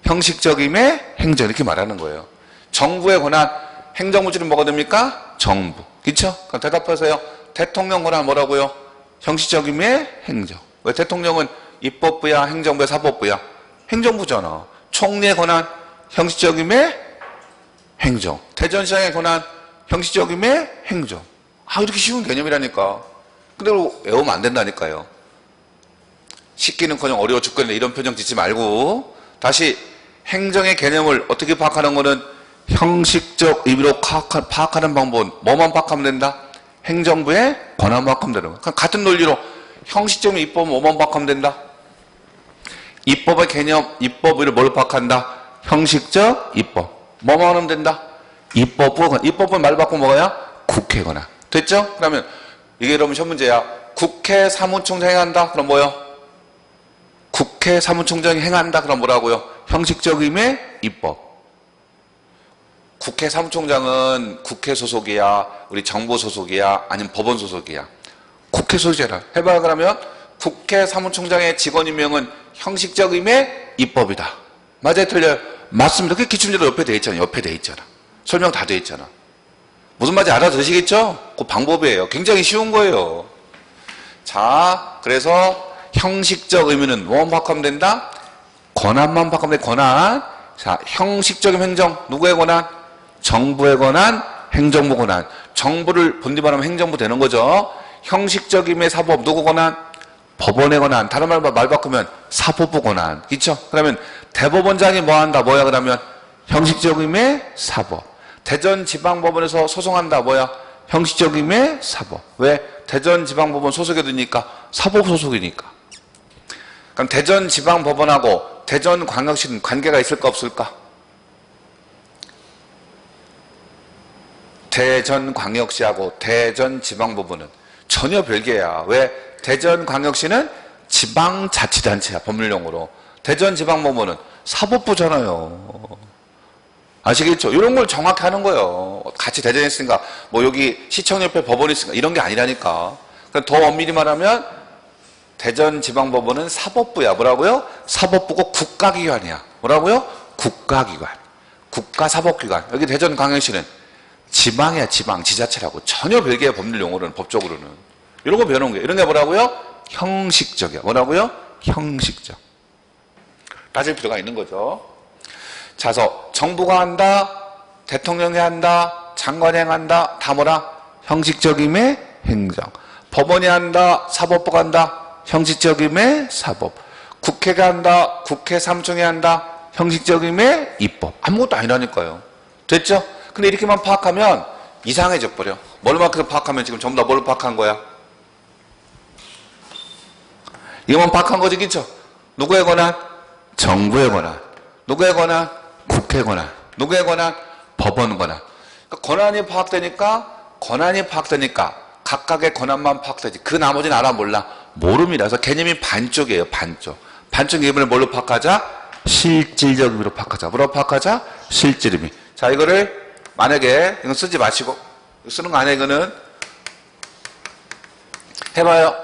형식적 의미의 행정 이렇게 말하는 거예요. 정부의 권한, 행정부질은 뭐가 됩니까? 정부. 그렇죠? 그럼 대답하세요. 대통령 권한 뭐라고요? 형식적 의미의 행정. 왜 대통령은 입법부야, 행정부야, 사법부야? 행정부잖아. 총리의 권한, 형식적 의미의 행정. 대전시장의 권한, 형식적 의미의 행정. 이렇게 쉬운 개념이라니까. 근데 외우면 안 된다니까요. 쉽기는커녕 어려워 죽겠네 이런 표정 짓지 말고 다시 행정의 개념을 어떻게 파악하는 거는 형식적 의미로 파악하는 방법은 뭐만 파악하면 된다? 행정부의 권한만 파악하면 되는 거야. 같은 논리로 형식적 입법은 뭐만 파악하면 된다? 입법의 개념, 입법을 뭘 파악한다? 형식적 입법. 뭐만 하면 된다? 입법부. 입법은 말 바꾸면 뭐가야? 국회 권한. 됐죠? 그러면 이게 여러분 시험 문제야. 국회 사무총장이 한다? 그럼 뭐요? 국회 사무총장이 행한다. 그럼 뭐라고요? 형식적 의미의 입법. 국회 사무총장은 국회 소속이야? 우리 정부 소속이야? 아니면 법원 소속이야? 국회 소속이잖아. 해봐. 그러면 국회 사무총장의 직원 임명은 형식적 의미의 입법이다. 맞아요? 틀려요? 맞습니다. 그게 기출문제로 옆에 돼 있잖아. 옆에 돼 있잖아. 설명 다 돼 있잖아. 무슨 말인지 알아들으시겠죠? 그 방법이에요. 굉장히 쉬운 거예요. 자, 그래서 형식적 의미는 뭐만 파악하면 된다? 권한만 파악하면 돼. 권한. 자, 형식적인 행정 누구의 권한? 정부의 권한, 행정부 권한. 정부를 분리하면 행정부 되는 거죠. 형식적임의 사법 누구 권한? 법원의 권한. 다른 말로 말 바꾸면 사법부 권한. 그렇죠? 그러면 대법원장이 뭐 한다? 뭐야 그러면? 형식적임의 사법. 대전지방법원에서 소송한다. 뭐야? 형식적임의 사법. 왜? 대전지방법원 소속이 되니까 사법 소속이니까. 그럼 대전지방법원하고 대전광역시는 관계가 있을까 없을까? 대전광역시하고 대전지방법원은 전혀 별개야. 왜? 대전광역시는 지방자치단체야. 법률용어로. 대전지방법원은 사법부잖아요. 아시겠죠? 이런 걸 정확히 하는 거예요. 같이 대전에 있으니까 뭐 여기 시청 옆에 법원이 있으니까 이런 게 아니라니까. 더 엄밀히 말하면 대전지방법원은 사법부야. 뭐라고요? 사법부고 국가기관이야. 뭐라고요? 국가기관. 국가사법기관. 여기 대전광역시는 지방이야. 지방. 지자체라고. 전혀 별개의 법률용어로는 법적으로는. 이런 거 배우는 거예요. 이런 게 뭐라고요? 형식적이야. 뭐라고요? 형식적. 따질 필요가 있는 거죠. 자, 그래서 정부가 한다, 대통령이 한다, 장관이 한다, 다 뭐라? 형식적임의 행정. 법원이 한다, 사법부가 한다, 형식적임의 사법. 국회가 한다, 국회 삼총이 한다, 형식적임의 입법. 아무것도 아니라니까요. 됐죠? 근데 이렇게만 파악하면 이상해져 버려. 뭘만 파악하면 지금 전부 다 뭘 파악한 거야? 이것만 파악한 거지, 그쵸? 누구의 권한? 정부의 권한. 누구의 권한? 국회 권한. 누구의 권한? 법원 권한. 그러니까 권한이 파악되니까 각각의 권한만 파악되지. 그 나머지는 알아 몰라? 모릅니다. 그래서 개념이 반쪽이에요. 반쪽. 반쪽 의미를 뭘로 파악하자? 실질적 의미로 파악하자. 뭐로 파악하자? 실질 의미. 자, 이거를 만약에 이건 쓰지 마시고 쓰는 거 아니야. 이거는 해봐요.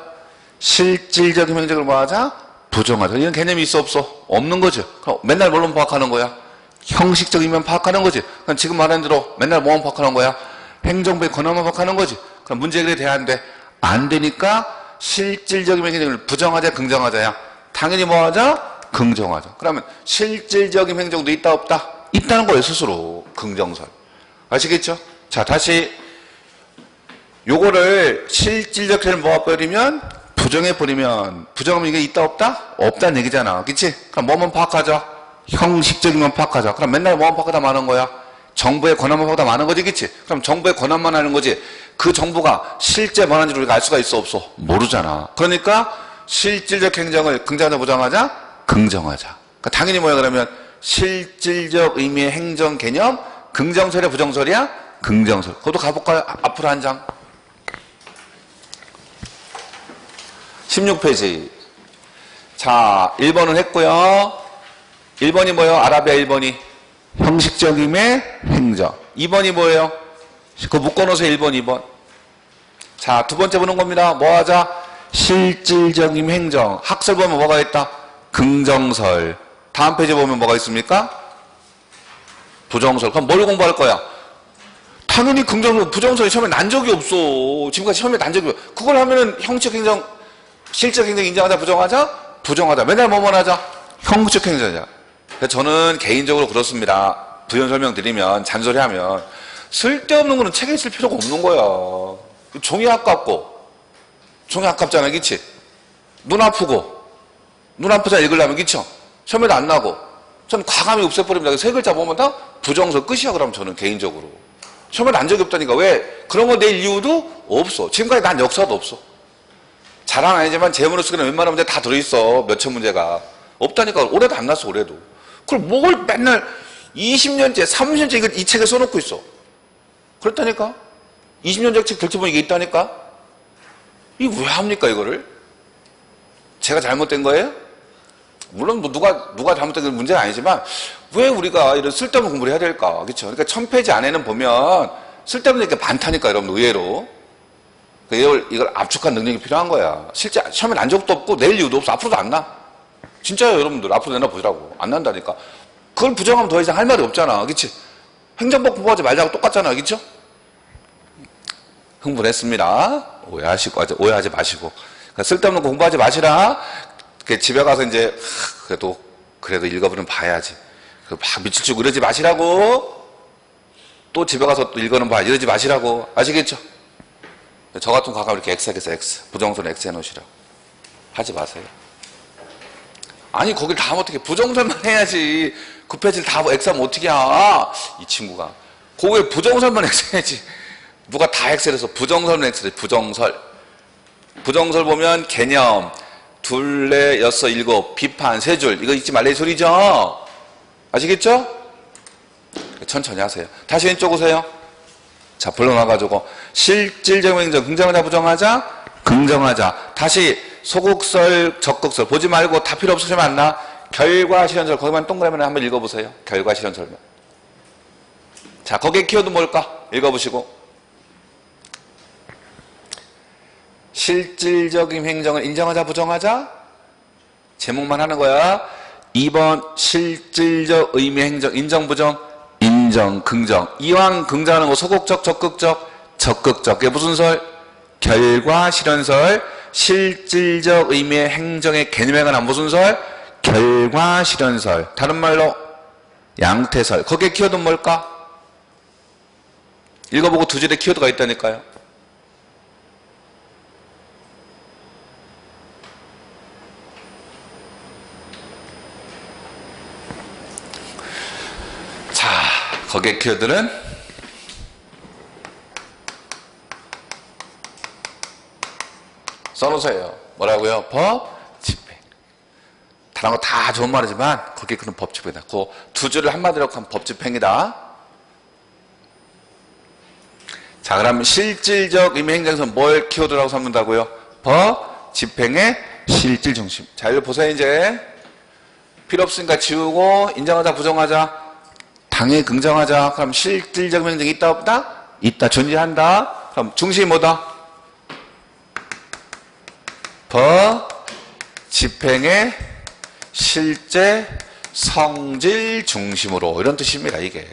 실질적 행정을 뭐 하자? 부정하자. 이런 개념이 있어 없어? 없는 거죠. 그럼 맨날 뭘로 파악하는 거야? 형식적이면 파악하는 거지. 그럼 지금 말한 대로 맨날 뭐만 파악하는 거야? 행정부의 권한만 파악하는 거지. 그럼 문제 해결이 돼야 안 돼? 안 되니까 실질적인 행정을 부정하자, 긍정하자야. 당연히 뭐 하자? 긍정하자. 그러면 실질적인 행정도 있다 없다? 있다는 거예요, 스스로. 긍정설. 아시겠죠? 자, 다시 요거를 실질적 행정을 모아버리면 부정해버리면 부정하면 이게 있다 없다? 없다는 얘기잖아. 그치? 그럼 뭐만 파악하자? 형식적이면 파악하자. 그럼 맨날 뭐만 파악하다 많은 거야? 정부의 권한만 파악하다 많은 거지, 그치? 그럼 정부의 권한만 하는 거지. 그 정부가 실제 뭐 하는지를 우리가 알 수가 있어 없어? 모르잖아. 그러니까 실질적 행정을 긍정하자 부정하자? 긍정하자. 그러니까 당연히 뭐야 그러면 실질적 의미의 행정 개념 긍정설이야 부정설이야? 긍정설. 그것도 가볼까요? 앞으로 한 장. 16페이지. 자, 1번은 했고요. 1번이 뭐예요? 아라비아 1번이 형식적임의 행정. 2번이 뭐예요? 그거 묶어놓으세요. 1번, 2번. 자, 두 번째 보는 겁니다. 뭐 하자? 실질적임 행정. 학설 보면 뭐가 있다? 긍정설. 다음 페이지 보면 뭐가 있습니까? 부정설. 그럼 뭘 공부할 거야? 당연히 긍정설, 부정설이 시험에 난 적이 없어. 지금까지 시험에 난 적이 없어. 그걸 하면은 형식 행정, 실적 행정 인정하자, 부정하자? 부정하자. 맨날 뭐만 하자? 형식 행정하자. 저는 개인적으로 그렇습니다. 부연 설명드리면, 잔소리하면 쓸데없는 거는 책에 쓸 필요가 없는 거야. 종이 아깝고, 종이 아깝잖아, 그치? 눈 아프고, 눈 아프잖아, 읽으려면, 그쵸? 시험에도 안 나고. 저는 과감히 없애버립니다. 세 글자 보면 다 부정설 끝이야, 그럼 저는 개인적으로. 시험에 난 적이 없다니까. 왜? 그런 거 낼 이유도 없어. 지금까지 난 역사도 없어. 자랑 아니지만 제문을 쓰기는 웬만한 문제 다 들어있어. 몇천 문제가. 없다니까. 올해도 안 났어, 올해도. 그걸 뭘 맨날 20년째, 30년째 이 책에 써놓고 있어. 그렇다니까. 20년째 책 펼쳐보면 이게 있다니까. 이거 왜 합니까, 이거를? 제가 잘못된 거예요? 물론 뭐 누가 잘못된 건 문제는 아니지만 왜 우리가 이런 쓸데없는 공부를 해야 될까? 그렇죠? 그러니까 1000페이지 안에는 보면 쓸데없는 게 많다니까, 여러분, 의외로. 이걸 압축한 능력이 필요한 거야. 실제 시험에 난 적도 없고 낼 이유도 없어. 앞으로도 안 나. 진짜요, 여러분들. 앞으로 내나 보시라고. 안 난다니까. 그걸 부정하면 더 이상 할 말이 없잖아. 그치? 행정법 공부하지 말자고 똑같잖아. 그쵸? 흥분했습니다. 오해하지 마시고. 그러니까 쓸데없는 거 공부하지 마시라. 집에 가서 이제, 그래도 읽어보면 봐야지. 막 미칠 줄 이러지 마시라고. 또 집에 가서 또 읽어는 봐. 이러지 마시라고. 아시겠죠? 저 같은 거 가끔 이렇게 X하겠어, X. 부정선 X 해놓으시라고. 하지 마세요. 아니, 거길 다 하면 어떻게, 부정설만 해야지. 9페이지를 다 X하면 어떻게 하? 이 친구가. 거기에 부정설만 X 해야지. 누가 다 X를 해서 부정설만 X를 해. 부정설. 부정설 보면 개념, 둘, 넷, 여섯, 일곱, 비판, 세 줄. 이거 잊지 말래 소리죠? 아시겠죠? 천천히 하세요. 다시 왼쪽 오세요. 자, 불러놔가지고. 실질적 행정, 긍정하자, 부정하자? 긍정하자. 다시 소극설, 적극설. 보지 말고 다 필요 없으시면 안 나. 결과 실현설. 거기만 동그라미 한번 읽어보세요. 결과 실현설만. 자, 거기에 키워드 뭘까? 읽어보시고. 실질적인 행정을 인정하자, 부정하자? 제목만 하는 거야. 2번 실질적 의미 행정, 인정, 부정? 인정, 긍정. 이왕 긍정하는 거 소극적, 적극적? 적극적. 그게 무슨 설? 결과 실현설. 실질적 의미의 행정의 개념에 관한 무슨 설? 결과 실현설. 다른 말로 양태설. 거기에 키워드는 뭘까? 읽어보고 두 줄에 키워드가 있다니까요. 자, 거기에 키워드는 써놓으세요. 뭐라고요? 법, 집행. 다른 거 다 좋은 말이지만 거기에 그런 법, 집행이다. 그 두 줄을 한마디로 하면 법, 집행이다. 자, 그럼 실질적 의미 행정에서 뭘 키워드라고 삼는다고요? 법, 집행의 실질 중심. 자, 이거 보세요. 이제 필요 없으니까 지우고 인정하자, 부정하자. 당연히 긍정하자. 그럼 실질적 행정이 있다, 없다? 있다, 존재한다. 그럼 중심이 뭐다? 법, 집행의 실제 성질 중심으로, 이런 뜻입니다, 이게.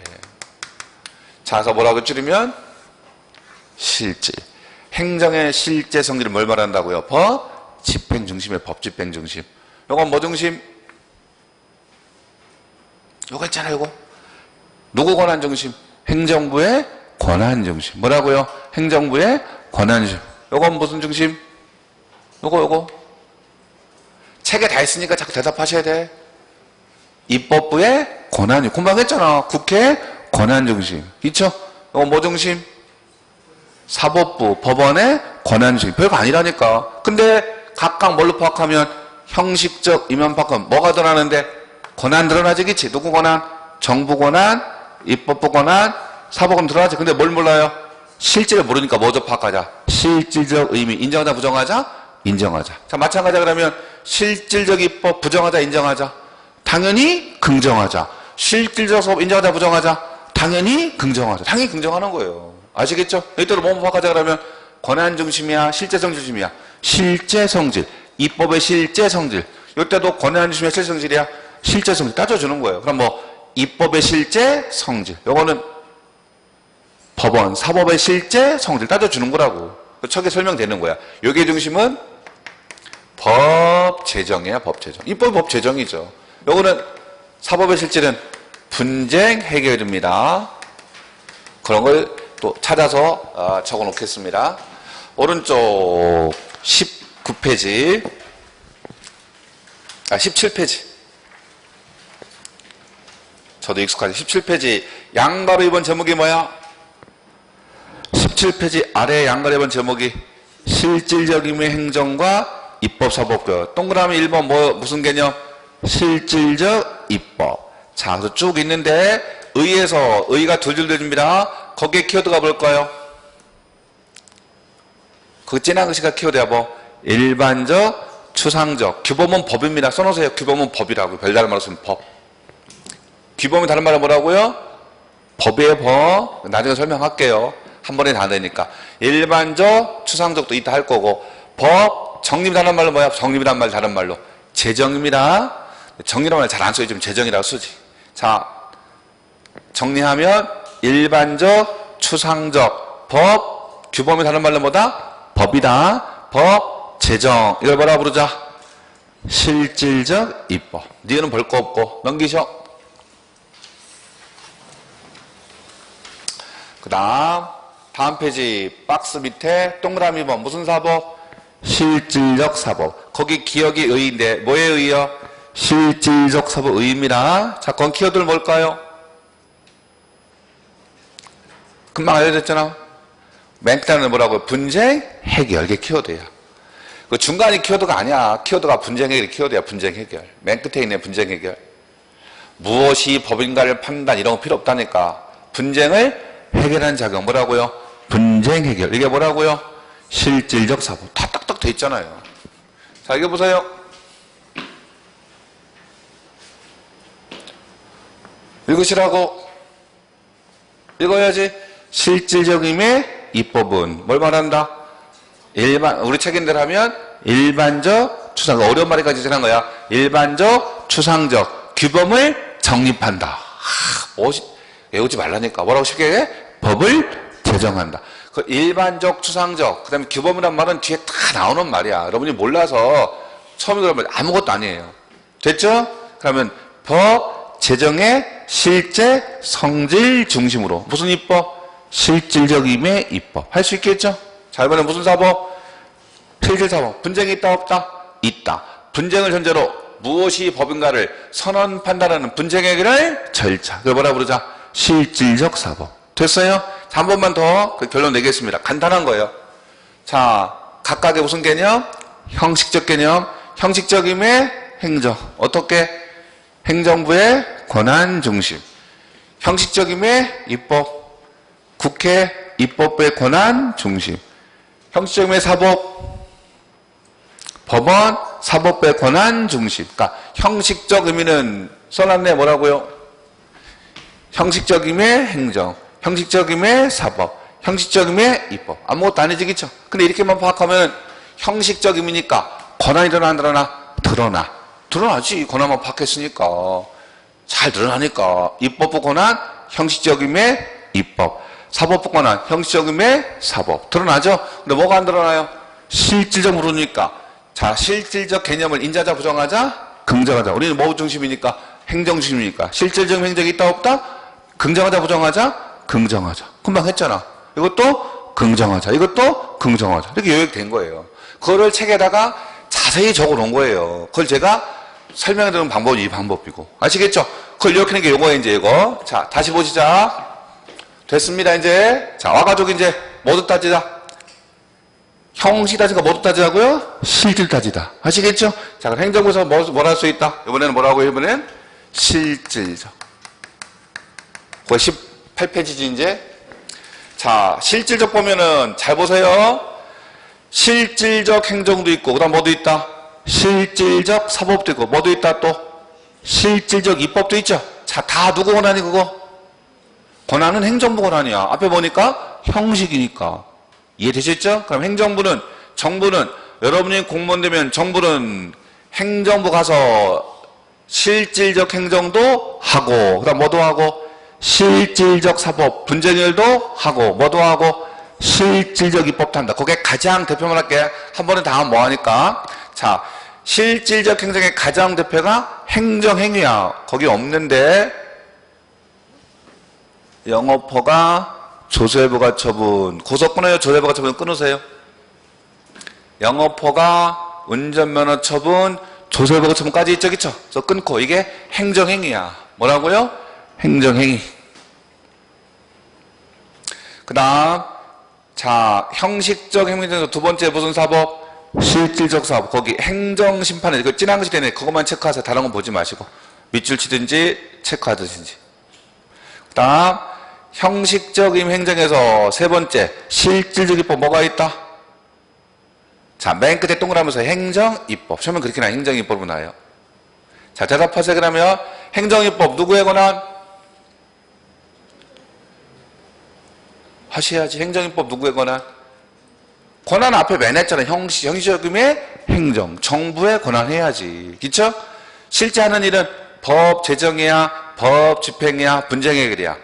자, 그래서 뭐라고 줄이면 실질. 행정의 실제 성질을 뭘 말한다고요? 법, 집행 중심의 법, 집행 중심. 요건 뭐 중심? 요거 있잖아요, 요거. 누구 권한 중심? 행정부의 권한 중심. 뭐라고요? 행정부의 권한 중심. 요건 무슨 중심? 요거. 책에 다 있으니까 자꾸 대답하셔야 돼. 입법부의 권한, 금방 했잖아. 국회 권한 중심. 있죠? 요거 뭐 중심? 사법부, 법원의 권한 중심. 별거 아니라니까. 근데 각각 뭘로 파악하면 형식적 이면 파악하면 뭐가 드러나는데? 권한 드러나지겠지. 누구 권한? 정부 권한, 입법부 권한, 사법권 드러나지. 근데 뭘 몰라요? 실제를 모르니까 뭐죠? 파악하자. 실질적 의미. 인정하자, 부정하자? 인정하자. 자, 마찬가지로 그러면 실질적 입법 부정하자, 인정하자. 당연히 긍정하자. 실질적 사법 인정하자, 부정하자. 당연히 긍정하자. 당연히 긍정하는 거예요. 아시겠죠? 이때로 뭐 파악하자 그러면 권한 중심이야, 실제 성질 중심이야. 실제 성질. 입법의 실제 성질. 이때도 권한 중심이야, 실제 성질이야. 실제 성질 따져주는 거예요. 그럼 뭐 입법의 실제 성질. 요거는 법원, 사법의 실제 성질 따져주는 거라고. 척에 설명되는 거야. 여기의 중심은 법 제정이야, 법 제정. 입법이 법 제정이죠. 요거는 사법의 실질은 분쟁 해결입니다. 그런 걸 또 찾아서 적어 놓겠습니다. 오른쪽 19페이지, 17페이지. 저도 익숙하지. 17페이지. 양가로 2번 제목이 뭐야? 17페이지 아래 양가로 2번 제목이 실질적 의미의 행정과 입법, 사법고요. 동그라미 1번 무슨 개념? 실질적 입법. 자, 그래서 쭉 있는데 의에서 의가 둘줄 돼줍니다. 거기에 키워드가 뭘까요? 그 진한 글씨가 키워드야. 뭐 일반적, 추상적. 규범은 법입니다. 써놓으세요. 규범은 법이라고. 별다른 말로 쓰면 법. 규범이 다른 말은 뭐라고요? 법이에요, 법. 나중에 설명할게요. 한 번에 다 되니까. 일반적, 추상적도 이따 할 거고. 법, 정립이라는 말로 뭐야? 정립이라는 말 다른 말로 제정입니다. 정리라는 말 잘 안 써요. 좀 제정이라고 쓰지. 자, 정리하면 일반적, 추상적, 법, 규범이 다른 말로 뭐다? 법이다. 법, 제정. 이걸 뭐라 부르자? 실질적 입법. 니은 볼 거 없고 넘기셔. 그 다음 페이지 박스 밑에 동그라미 번 무슨 사법? 실질적 사법. 거기 기억이 의인데 뭐의 의요? 실질적 사법 의입니다. 자, 그건 키워드는 뭘까요? 금방 알려줬잖아. 맨 끝에는 뭐라고요? 분쟁 해결. 이게 키워드야. 그 중간이 키워드가 아니야. 키워드가 분쟁 해결이 키워드야. 분쟁 해결. 맨 끝에 있네. 분쟁 해결. 무엇이 법인가를 판단 이런 거 필요 없다니까. 분쟁을 해결하는 작용. 뭐라고요? 분쟁 해결. 이게 뭐라고요? 실질적 사법. 다 딱딱 돼 있잖아요. 자, 이거 보세요. 읽으시라고. 읽어야지. 실질적 의미의 입법은 뭘 말한다? 우리 책임대로 하면 일반적, 추상적. 어려운 말이까지 지난 거야. 일반적, 추상적 규범을 정립한다. 외우지 말라니까. 뭐라고 쉽게 해? 법을 제정한다. 그 일반적, 추상적, 그 다음에 규범이란 말은 뒤에 다 나오는 말이야. 여러분이 몰라서 처음에 들으면 아무것도 아니에요. 됐죠? 그러면 법 제정의 실제 성질 중심으로 무슨 입법? 실질적 임의 입법. 할 수 있겠죠? 자, 이번에 무슨 사법? 실질 사법. 분쟁이 있다 없다? 있다. 분쟁을 전제로 무엇이 법인가를 선언 판단하는 분쟁 해결의 절차. 그걸 뭐라 부르자? 실질적 사법. 됐어요? 자, 한 번만 더 그 결론 내겠습니다. 간단한 거예요. 자, 각각의 무슨 개념? 형식적 개념. 형식적 임의 행정. 어떻게? 행정부의 권한 중심. 형식적 임의 입법. 국회 입법부의 권한 중심. 형식적 임의 사법. 법원 사법부의 권한 중심. 그러니까 형식적 의미는 써놨네. 뭐라고요? 형식적 임의 행정, 형식적 임의 사법, 형식적 임의 입법. 아무것도 아니지, 그쵸? 근데 이렇게만 파악하면 형식적 의미니까 권한이 드러나? 드러나지. 권한만 파악했으니까. 잘 드러나니까. 입법부 권한, 형식적 임의 입법. 사법부 권한, 형식적 임의 사법. 드러나죠? 근데 뭐가 안 드러나요? 실질적 물으니까. 자, 실질적 개념을 인자자, 부정하자, 긍정하자. 우리는 뭐 중심이니까? 행정 중심이니까. 실질적 행정이 있다 없다? 긍정하자, 부정하자, 긍정하자. 금방 했잖아. 이것도 긍정하자, 이것도 긍정하자. 이렇게 요약된 거예요. 그거를 책에다가 자세히 적어 놓은 거예요. 그걸 제가 설명해 드리는 방법이 이 방법이고. 아시겠죠? 그걸 요약하는 게 요거예요, 이제 이거. 자, 다시 보시자. 됐습니다, 이제. 자, 와가지고 이제 모두 따지자. 형식 따지가 뭐도 따지자고요? 실질 따지다. 아시겠죠? 자, 그럼 행정부에서 뭘 할 수 있다? 이번에는 뭐라고요? 이번엔 실질적. 거의 18페이지지, 이제. 자, 실질적 보면은, 잘 보세요. 실질적 행정도 있고, 그 다음 뭐도 있다? 실질적 사법도 있고, 뭐도 있다 또? 실질적 입법도 있죠? 자, 다 누구 권한이 그거? 권한은 행정부 권한이야. 앞에 보니까 형식이니까. 이해되셨죠? 그럼 행정부는, 정부는, 여러분이 공무원 되면 정부는 행정부 가서 실질적 행정도 하고, 그 다음 뭐도 하고, 실질적 사법, 분쟁일도 하고, 뭐도 하고, 실질적 입법도 한다. 그게 가장 대표만 할게. 한 번에 다 하면 뭐하니까. 자, 실질적 행정의 가장 대표가 행정행위야. 거기 없는데, 영업허가, 조세부가 처분, 고소 끊어요? 조세부가 처분 끊으세요? 영업허가, 운전면허 처분, 조세부가 처분까지 있죠, 그쵸? 그래서 끊고, 이게 행정행위야. 뭐라고요? 행정행위. 그 다음, 자, 형식적 행위 중에서 두 번째 무슨 사법? 실질적 사법. 거기 행정심판에, 이거 진한 것이 되네. 그것만 체크하세요. 다른 건 보지 마시고. 밑줄 치든지, 체크하든지. 그 다음, 형식적인 행정에서 세 번째, 실질적 입법 뭐가 있다? 자, 맨 끝에 동그라면서 행정입법. 처음엔 그렇게 나와요. 행정입법으로 나와요. 자, 대답하세요. 그러면 행정입법 누구의 권한? 하셔야지. 행정입법 누구의 권한? 권한 앞에 맨 했잖아. 형식적임의 행정. 정부의 권한 해야지. 그쵸? 실제 하는 일은 법 제정이야, 법 집행이야, 분쟁 해결이야.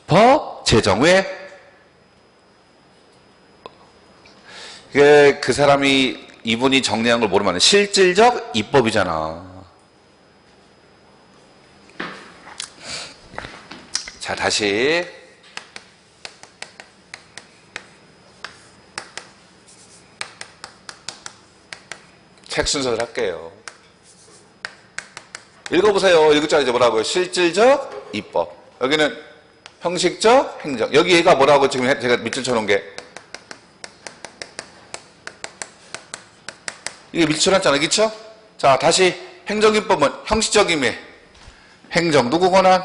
법 제정. 왜? 그 사람이, 이분이 정리한 걸 모르면 실질적 입법이잖아. 자, 다시. 책 순서를 할게요. 읽어보세요. 읽을 줄 알죠? 뭐라고요? 실질적 입법. 여기는 형식적 행정. 여기 얘가 뭐라고 지금 제가 밑줄 쳐놓은 게. 이게 밑줄 쳐놨잖아요. 그쵸? 자, 다시 행정입법은 형식적임의 행정. 누구 권한?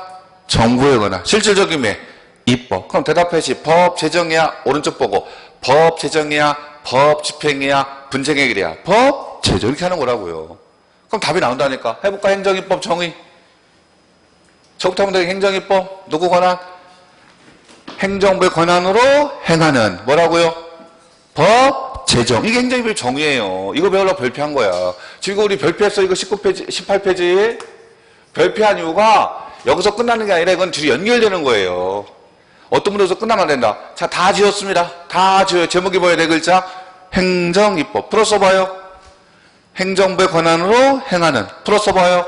정부의 권한. 실질적임의 입법. 그럼 대답해야지. 법 제정이야. 오른쪽 보고. 법 제정이야. 법 집행이야. 분쟁 해결이야. 법 제정. 이렇게 하는 거라고요. 그럼 답이 나온다니까. 해볼까? 행정입법 정의. 저부터 하면 되게 행정입법. 누구 권한? 행정부의 권한으로 행하는 뭐라고요? 법 제정. 이게 행정입법의 정의예요. 이거 배우려고 별표한 거야. 지금 우리 별표했어. 이거 19페이지, 18페이지. 별표한 이유가 여기서 끝나는 게 아니라 이건 둘이 연결되는 거예요. 어떤 분에서 끝나면 안 된다. 자, 다 지웠습니다. 다 지워요. 제목이 뭐예요? 네 글자. 행정입법. 풀어 써봐요. 행정부의 권한으로 행하는. 풀어서 봐요.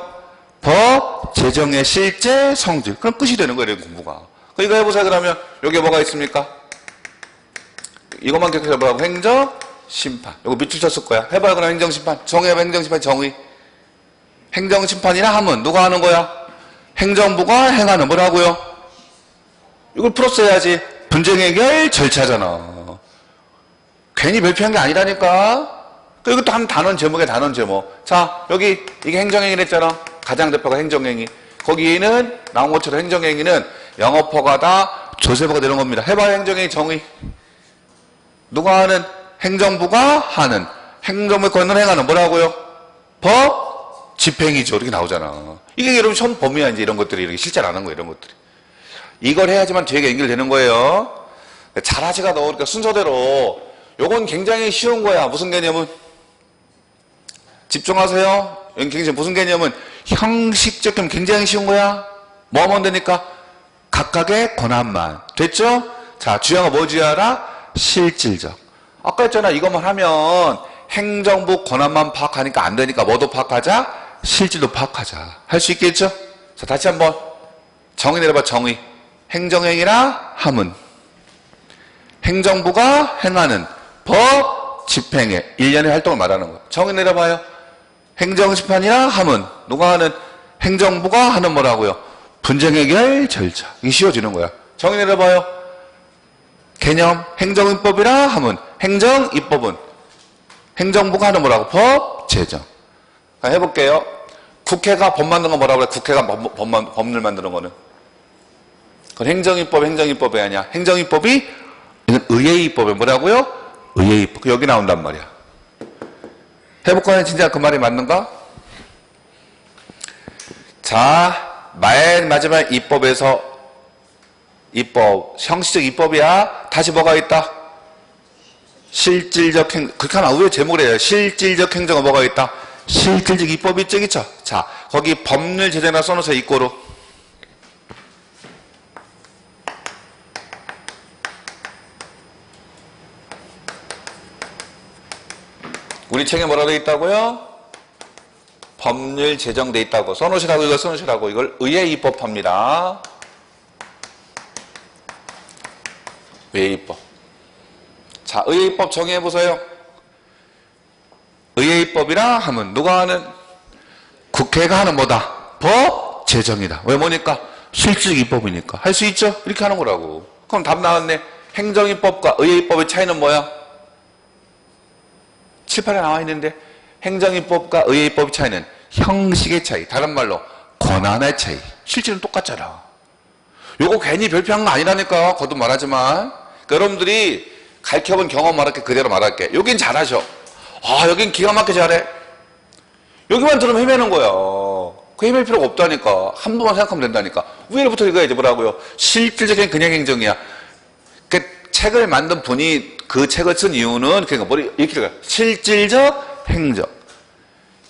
법, 제정의 실제 성질. 그럼 끝이 되는 거예요, 이런 공부가. 이거 해보세요, 그러면. 여기에 뭐가 있습니까? 이것만 기억해보라고. 행정, 심판. 이거 밑줄 쳤을 거야. 해봐요, 그럼 행정심판. 정의해봐, 행정심판, 정의. 행정심판이라 하면 누가 하는 거야? 행정부가 행하는. 뭐라고요? 이걸 풀었어야지. 분쟁 해결 절차잖아. 괜히 발표한 게 아니라니까. 이것도 한 단원 제목에 단원 제목. 자, 여기 이게 행정행위랬잖아. 가장 대표가 행정행위. 거기에는 나온 것처럼 행정행위는 영업허가다, 조세허가 되는 겁니다. 해봐요, 행정행위 정의. 누가 하는? 행정부가 하는. 행정부의 권한을 행하는. 뭐라고요? 법, 집행이죠. 이렇게 나오잖아. 이게 여러분 처음 범위야, 이제 이런 것들이 이렇게 실제로 안 하는 거예요, 이런 것들이. 이걸 해야지만 뒤에 연결되는 거예요. 잘하지가 너, 그러니까 순서대로. 요건 굉장히 쉬운 거야. 무슨 개념은? 집중하세요. 굉장히 무슨 개념은? 형식적 개념 굉장히 쉬운 거야. 뭐 하면 되니까? 각각의 권한만. 됐죠? 자, 주어가 뭐지 알아? 실질적. 아까 했잖아. 이것만 하면 행정부 권한만 파악하니까 안 되니까 뭐도 파악하자? 실질도 파악하자. 할 수 있겠죠? 자, 다시 한번. 정의 내려봐, 정의. 행정행위나 함은. 행정부가 행하는 법, 집행의 일련의 활동을 말하는 거야. 정의 내려봐요. 행정심판이나 함은. 누가 하는? 행정부가 하는 뭐라고요? 분쟁해결 절차. 이게 쉬워지는 거야. 정의 내려봐요. 개념, 행정입법이라 함은. 행정입법은 행정부가 하는 뭐라고? 법, 제정. 해볼게요. 국회가 법 만드는 거 뭐라고 그래? 국회가 법률 만드는 거는. 그건 행정입법, 행정입법이 아니야. 행정입법이, 이건 의회입법이 뭐라고요? 의회입법. 여기 나온단 말이야. 해볼까요? 진짜 그 말이 맞는가? 자, 맨 마지막 입법에서 입법, 형식적 입법이야. 다시 뭐가 있다? 실질적 행정. 그렇게 하면 왜 제목을 해요? 실질적 행정은 뭐가 있다? 실질적 입법이 있죠? 자, 거기 법률 제정이라 써놓으세요, 이꼬로. 우리 책에 뭐라고 돼 있다고요? 법률 제정돼 있다고. 써놓으시라고, 이걸 써놓으시라고. 이걸 의회 입법합니다. 의회 입법. 자, 의회 입법 정의해보세요. 의회 입법이라 하면 누가 하는? 국회가 하는 뭐다? 법, 제정이다. 왜 뭐니까? 실질적 입법이니까. 할 수 있죠? 이렇게 하는 거라고. 그럼 답 나왔네. 행정입법과 의회 입법의 차이는 뭐야? 7, 8에 나와 있는데 행정입법과 의회입법의 차이는 형식의 차이, 다른 말로 권한의 차이. 실질은 똑같잖아. 요거 괜히 별표한 거 아니라니까. 거듭 말하지만. 그러니까 여러분들이 가르쳐본 경험 말할게. 그대로 말할게. 여긴 잘하셔. 아, 여긴 기가 막히게 잘해. 여기만 들으면 헤매는 거야. 그 헤맬 필요가 없다니까. 한 번만 생각하면 된다니까. 위로부터 읽어야지. 뭐라고요? 실질적인 그냥 행정이야. 그 책을 만든 분이 그 책을 쓴 이유는 그러니까 머리 이렇게 읽어요. 실질적 행정.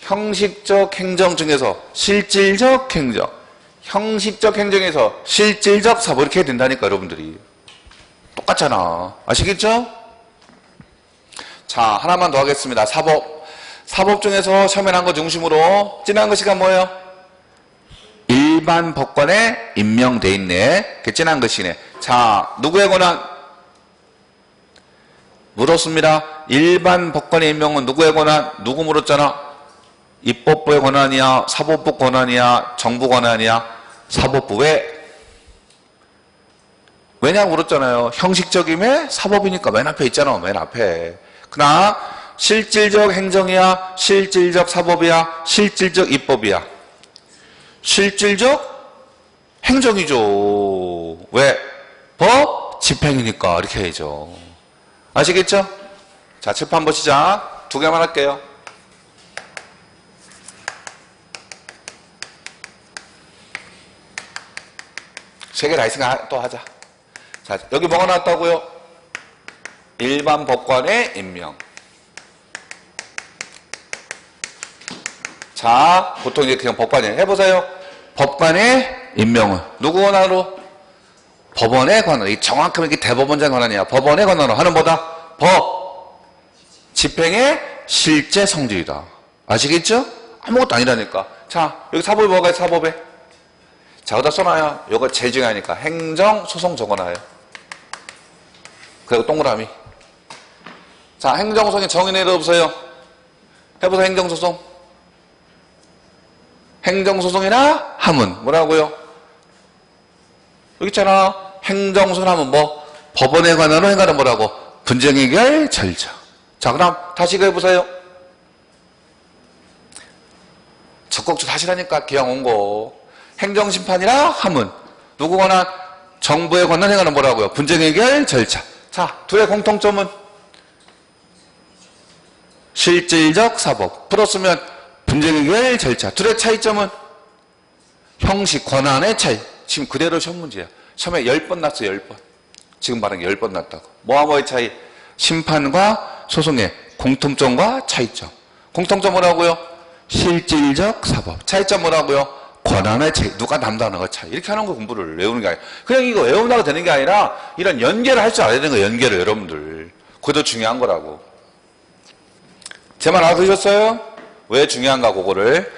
형식적 행정 중에서 실질적 행정. 형식적 행정에서 실질적 사법 이렇게 해야 된다니까 여러분들이. 똑같잖아. 아시겠죠? 자, 하나만 더 하겠습니다. 사법. 사법 중에서 처음에 한 거 중심으로 진한 것이가 뭐예요? 일반 법관에 임명돼 있네. 그게 진한 것이네. 자, 누구의 권한? 물었습니다. 일반 법관의 임명은 누구의 권한? 누구 물었잖아? 입법부의 권한이야? 사법부 권한이야? 정부 권한이야? 사법부. 왜냐고 물었잖아요. 형식적임에 사법이니까 맨 앞에 있잖아. 맨 앞에. 그러나 실질적 행정이야? 실질적 사법이야? 실질적 입법이야? 실질적 행정이죠. 왜? 법, 집행이니까 이렇게 해야죠. 아시겠죠? 자, 칠판 보시자. 두 개만 할게요. 세 개 다 있으니까 또 하자. 자, 여기 뭐가 나왔다고요? 일반 법관의 임명. 자, 보통 이제 그냥 법관이에요. 해보세요. 법관의 임명은 누구 권한으로? 법원의 권한. 이 정확하면 이게 대법원장 권한이야. 법원의 권한으로 하는 뭐다? 법. 집행의 실제 성질이다. 아시겠죠? 아무것도 아니라니까. 자, 여기 사법에 뭐가 있어, 사법에? 자, 여기다 써놔요. 이거 제일 중요하니까. 행정, 소송 적어놔요. 그리고 동그라미. 자, 행정소송의 정의 내려보세요. 해보세요, 행정소송. 행정소송이나 하면 뭐라고요? 여기 있잖아. 행정소송 하면 뭐? 법원에 관한으로 행하는 뭐라고? 분쟁해결 절차. 자, 그럼 다시 이거 해보세요. 적극적으로 하시라니까, 기왕 온 거. 행정심판이라 하면 누구 관한? 정부에 관한 행하는 뭐라고요? 분쟁해결 절차. 자, 둘의 공통점은 실질적 사법. 풀었으면 분쟁해결 절차. 둘의 차이점은 형식, 권한의 차이. 지금 그대로 시험 문제야. 시험에 10번 났어요, 10번. 지금 말한 게 10번 났다고. 뭐와 뭐의 차이? 심판과 소송의 공통점과 차이점. 공통점 뭐라고요? 실질적 사법. 차이점 뭐라고요? 권한의 차이. 누가 담당하는 차이. 이렇게 하는 거 공부를 외우는 게 아니라. 그냥 이거 외운다고 되는 게 아니라 이런 연계를 할 줄 알아야 되는 거예요. 연계를 여러분들. 그게 더 중요한 거라고. 제 말 알아들으셨어요? 왜 중요한가 그거를.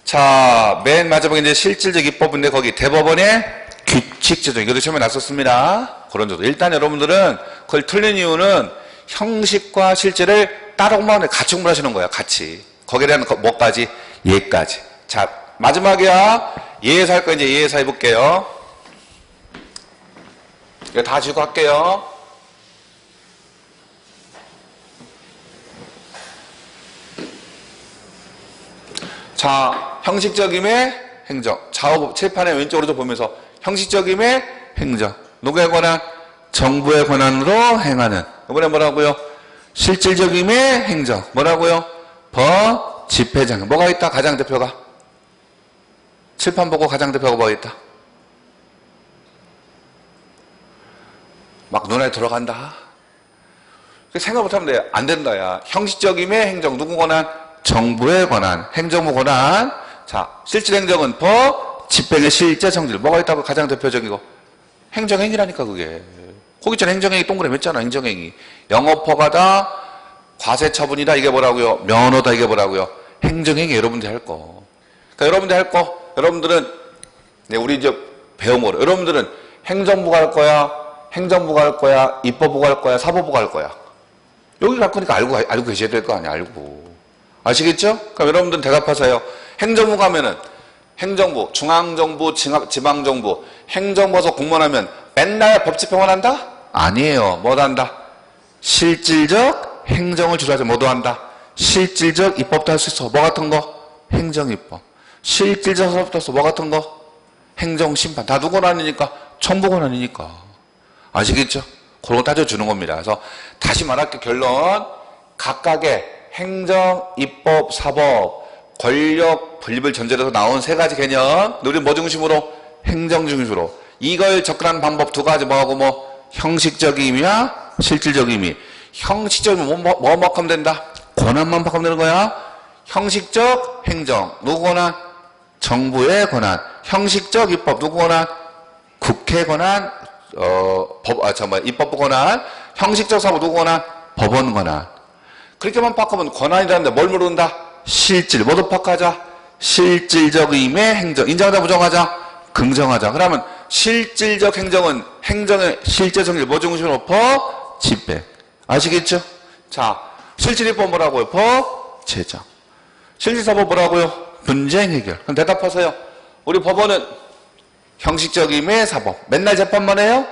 자, 맨 마지막에 이제 실질적 입법인데 거기 대법원의 규칙 제정. 이것도 처음에 났었습니다. 그런 정도. 일단 여러분들은 그걸 틀린 이유는 형식과 실질을 따로 공부하는데 같이 공부하시는 거야. 같이. 거기에 대한 뭐까지? 예까지. 자, 마지막이야. 예에서 할 거 이제 예에서 해볼게요. 이거 다 지우고 할게요. 자, 형식적임의 행정. 좌우 칠판의 왼쪽으로 좀 보면서 형식적임의 행정. 누구에 관한? 정부의 권한으로 행하는. 이번에 뭐라고요? 실질적임의 행정. 뭐라고요? 법, 집회장. 뭐가 있다? 가장대표가. 칠판 보고 가장대표가 뭐가 있다? 막 눈에 들어간다. 생각 못하면 돼. 안 된다, 야. 형식적임의 행정. 누구 권한? 정부의 권한. 행정부 권한. 자, 실질행정은 법, 집행의 실제 성질. 뭐가 있다고? 가장 대표적이고. 행정행위라니까, 그게. 거기 있잖아. 행정행위 동그라미 했잖아. 행정행위. 영업허가다, 과세처분이다. 이게 뭐라고요? 면허다. 이게 뭐라고요? 행정행위 여러분들이 할 거. 그러니까 여러분들이 할 거. 여러분들은, 네, 우리 이제 배운 거로. 여러분들은 행정부가 할 거야, 행정부가 할 거야, 입법부가 할 거야, 사법부가 할 거야. 여기 갈 거니까 알고 계셔야 될 거 아니야, 알고. 아시겠죠? 그럼 여러분들은 대답하세요. 행정부 가면은, 행정부, 중앙정부, 지방정부, 행정부에서 공무원하면 맨날 법 집행을 한다? 아니에요. 뭐도 한다? 실질적 행정을 주도하죠. 뭐도 한다? 실질적 입법도 할 수 있어. 뭐 같은 거? 행정입법. 실질적 사법도 할 수 있어. 뭐 같은 거? 행정심판. 다 누구 권한이니까? 정부 권한이니까. 아시겠죠? 그런 거 따져주는 겁니다. 그래서 다시 말할게. 결론. 각각의 행정, 입법, 사법, 권력, 분립을 전제로 해서 나온 세 가지 개념. 우리 뭐 중심으로? 행정 중심으로. 이걸 접근하는 방법 두 가지 뭐하고 뭐? 형식적임이야, 실질적임이. 형식적이면 뭐 하면 된다? 권한만 바꾸면 되는 거야. 형식적 행정. 누구 권한? 정부의 권한. 형식적 입법. 누구 권한? 국회 권한. 입법부 권한. 형식적 사법. 누구 권한? 법원 권한. 그렇게만 바꾸면 권한이라는데 뭘 모른다? 실질. 뭐도 바꿔하자? 실질적임의 행정. 인정하자, 부정하자? 긍정하자. 그러면 실질적 행정은 행정의 실제 성질 뭐 중심으로? 법, 집행. 아시겠죠? 자, 실질입법 뭐라고요? 법, 제정. 실질사법 뭐라고요? 분쟁 해결. 그럼 대답하세요. 우리 법원은 형식적임의 사법. 맨날 재판만 해요?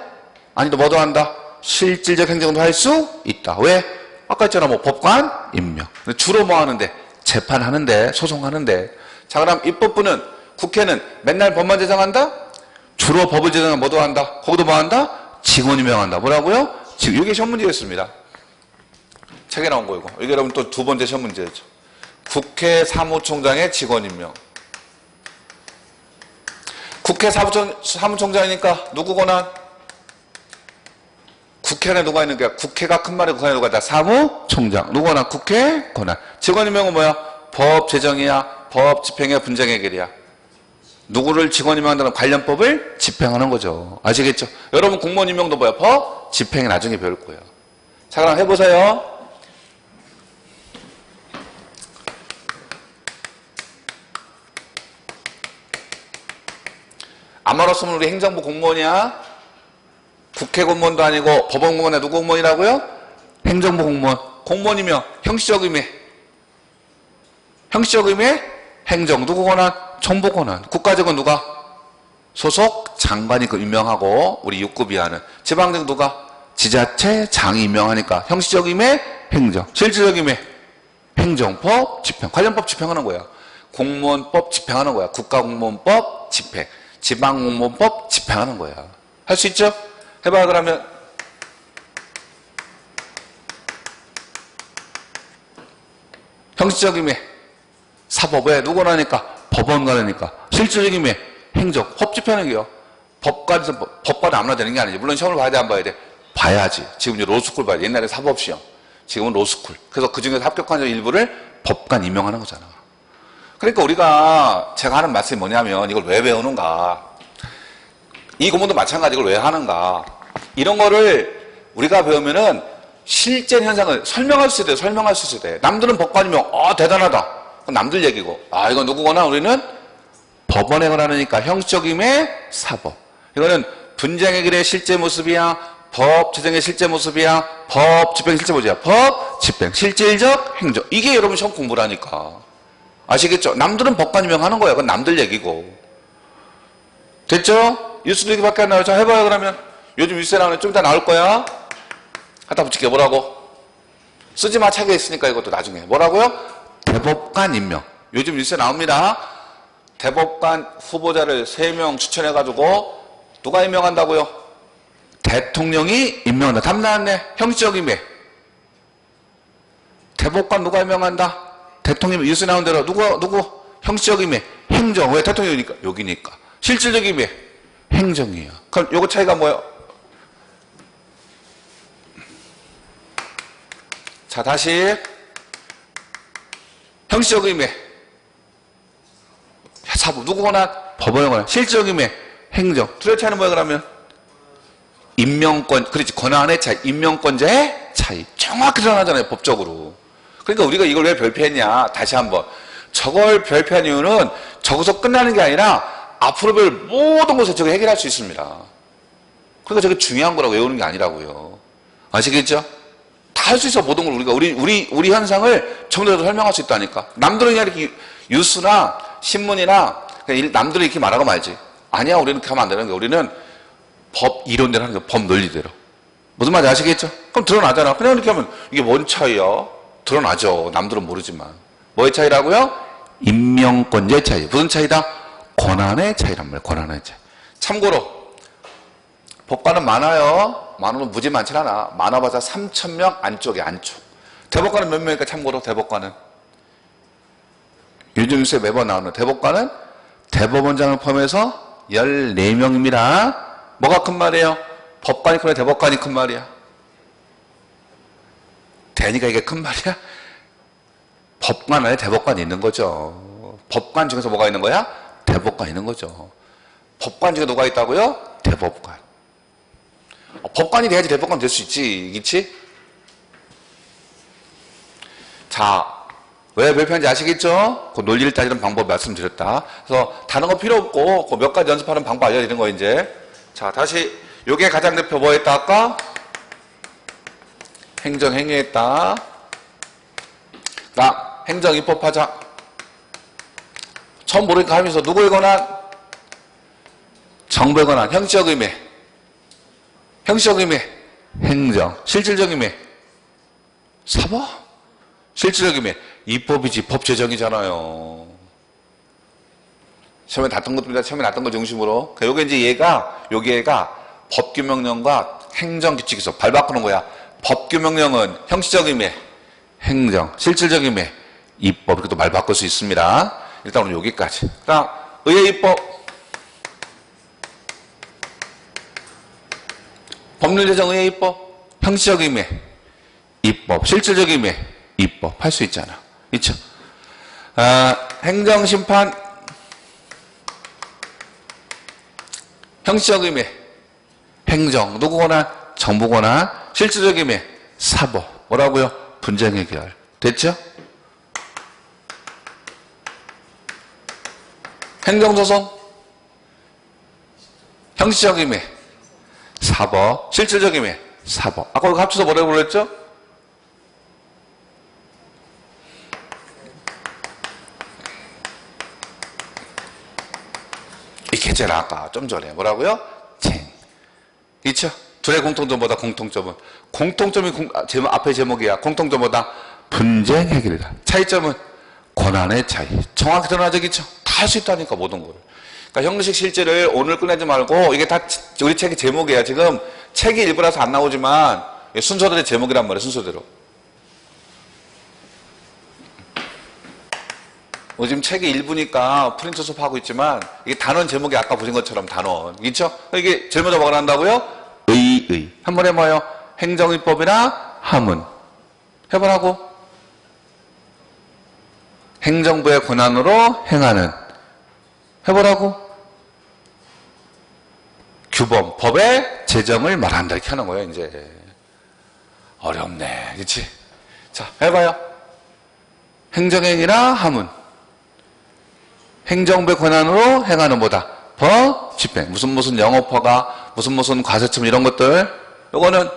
아니, 또 뭐도 한다? 실질적 행정도 할 수 있다. 왜? 아까 했잖아. 뭐 법관 임명. 주로 뭐 하는데? 재판하는데, 소송하는데. 자, 그럼 입법부는, 국회는 맨날 법만 제정한다? 주로 법을 제정하면 뭐도 한다? 거기도 뭐 한다? 직원 임명한다. 뭐라고요? 지금 이게 시험 문제였습니다. 책에 나온 거 이거. 이게 여러분 또 두 번째 시험 문제죠. 국회 사무총장의 직원 임명. 국회 사무총장이니까 누구 권한? 국회 안에 누가 있는 거야? 국회가 큰 말에 국회 안에 누가 있다? 사무총장. 누구 권한? 국회 권한. 직원 임명은 뭐야? 법 제정이야? 법 집행이야? 분쟁 해결이야? 누구를 직원 임명한다는 관련법을 집행하는 거죠. 아시겠죠? 여러분 공무원 임명도 뭐야? 법 집행이 나중에 배울 거예요. 자, 그럼 해보세요. 안 말았으면 우리 행정부 공무원이야? 국회 공무원도 아니고 법원 공무원에 누구 공무원이라고요? 행정부 공무원. 공무원이며 형식적 의미. 형식적 의미 행정 누구 권한? 정부 권한. 국가적은 누가? 소속 장관이 그 임명하고 우리 6급 이하는 지방정 누가? 지자체 장이 임명하니까 형식적 의미 행정. 실질적 의미 행정법 집행. 관련법 집행하는 거야. 공무원법 집행하는 거야. 국가공무원법 집행. 지방공무원법 집행하는 거야. 할 수 있죠? 해봐요 그러면. 형식적 의미 사법에 누구 권하니까? 법원 권하니까. 실질적 의미 행정. 법 집행하는 게요. 법관은 아무나 되는 게 아니지. 물론 시험을 봐야 돼 안 봐야 돼? 봐야지. 지금 이제 로스쿨 봐야 돼. 옛날에 사법시험. 지금은 로스쿨. 그래서 그중에서 합격한 일부를 법관 임명하는 거잖아. 그러니까 우리가 제가 하는 말씀이 뭐냐면 이걸 왜 배우는가. 이 공부도 마찬가지 이걸 왜 하는가. 이런 거를 우리가 배우면은 실제 현상을 설명할 수 있어야 돼. 설명할 수 있어야 돼. 남들은 법관이면 대단하다. 그건 남들 얘기고. 이건 누구거나 우리는 법원에 관하니까 형식적 의미의 사법. 이거는 분쟁 해결의 실제 모습이야. 법 제정의 실제 모습이야. 법 집행 실제 모습이야. 법 집행 실질적 행정. 이게 여러분 시험 공부라니까. 아시겠죠? 남들은 법관 임명하는 거야. 그건 남들 얘기고. 됐죠? 뉴스도 이렇게밖에 안 나와요. 자 해봐요 그러면. 요즘 뉴스에 나오는 좀 이따 나올 거야. 갖다 붙일게. 뭐라고? 쓰지마 책에 있으니까 이것도 나중에. 뭐라고요? 대법관 임명. 요즘 뉴스에 나옵니다. 대법관 후보자를 3명 추천해가지고 누가 임명한다고요? 대통령이 임명한다. 답 나왔네. 형식적 의미. 대법관 누가 임명한다? 대통령이 뉴스에 나온 대로 누구? 형식적 의미. 행정. 왜 대통령이니까? 여기니까. 실질적 의미. 행정이에요. 그럼 요거 차이가 뭐예요? 자 다시 형식적 의미 사법 누구 권한? 법원의 권한. 실질적 의미 행정. 둘의 차이는 뭐야 그러면? 임명권. 그렇지. 권한의 차이. 임명권자의 차이. 정확히 드러나잖아요 법적으로. 그러니까 우리가 이걸 왜 별표했냐. 다시 한번 저걸 별표한 이유는 저기서 끝나는 게 아니라 앞으로 별 모든 것을 저게 해결할 수 있습니다. 그러니까 저게 중요한 거라고 외우는 게 아니라고요. 아시겠죠? 다 할 수 있어. 모든 걸 우리가 우리 현상을 전부 다 설명할 수 있다니까. 남들은 그냥 이렇게 뉴스나 신문이나 그냥 남들은 이렇게 말하고 말지. 아니야 우리는 그렇게 하면 안 되는 거야. 우리는 법 이론대로 하는 거야. 법 논리대로. 무슨 말인지 아시겠죠? 그럼 드러나잖아. 그냥 이렇게 하면 이게 뭔 차이야? 드러나죠. 남들은 모르지만. 뭐의 차이라고요? 임명권자의 차이. 무슨 차이다? 권한의 차이란 말이에요. 권한의 차이. 참고로 법관은 많아요. 많으면 무지 많진 않아. 많아봐서 3,000명 안쪽에 안쪽. 대법관은 몇 명일까? 참고로 대법관은 요즘 뉴스에 매번 나오는 대법관은 대법원장을 포함해서 14명입니다. 뭐가 큰 말이에요? 법관이 크냐 대법관이 큰 말이야? 대니까 이게 큰 말이야? 법관 안에 대법관이 있는 거죠. 법관 중에서 뭐가 있는 거야? 대법관이 있는 거죠. 법관 중에 누가 있다고요? 대법관. 법관이 돼야지 대법관 될 수 있지. 그치? 자, 왜 별표인지 아시겠죠? 그 논리를 따지는 방법 말씀드렸다. 그래서 다른 거 필요 없고 그 몇 가지 연습하는 방법 알려드리는 거 이제. 자, 다시 요게 가장 대표 뭐 했다 아까? 행정행위했다. 나 행정 입법하자. 처음 모르니까 하면서 누구의 권한? 정부의 권한. 형식적 의미. 형식적 의미. 행정. 실질적 의미. 사법. 실질적 의미. 입법이지. 법 제정이잖아요. 처음에 났던 것입니다. 처음에 났던 거 중심으로. 요게 이제 얘가 법규명령과 행정규칙에서 발 바꾸는 거야. 법규명령은 형식적 의미. 행정. 실질적 의미. 입법. 이렇게 또 말 바꿀 수 있습니다. 일단 오늘 여기까지. 그다음 의회 입법. 법률 제정 의회 입법. 형식적 의미. 입법. 실질적 의미. 입법. 할 수 있잖아. 있죠? 행정심판. 형식적 의미. 행정. 누구 권한? 정부 권한. 실질적 의미. 사법. 뭐라고요? 분쟁 해결. 됐죠? 행정소송. 형식적 의미 4번, 실질적 의미 4번. 아까 이거 합쳐서 뭐라고 그랬죠? 이 개체는 아까 좀 전에 뭐라고요? 쟁. 있죠? 둘의 공통점보다 공통점은 공통점이 앞에 제목이야. 공통점보다 분쟁 해결이다. 차이점은 권한의 차이. 정확히 드러나적이죠? 다 할 수 있다니까 모든 걸. 그러니까 형식 실질을 오늘 끝내지 말고 이게 다 우리 책의 제목이야. 지금 책이 일부라서 안 나오지만 순서대로 제목이란 말이야. 순서대로. 지금 책이 일부니까 프린트 수업하고 있지만 이게 단원 제목이 아까 보신 것처럼 단원. 그렇죠? 이게 제일 먼저 뭐가 난다고요? 의. 한 번에 뭐예요? 행정의법이나 하문. 해보라고. 행정부의 권한으로 행하는. 해보라고. 규범, 법의 제정을 말한다. 이렇게 하는 거예요, 이제. 어렵네. 그렇지? 자, 해봐요. 행정행위나 하문. 행정부의 권한으로 행하는 뭐다? 법, 집행. 무슨 영업허가, 무슨 과세청 이런 것들. 요거는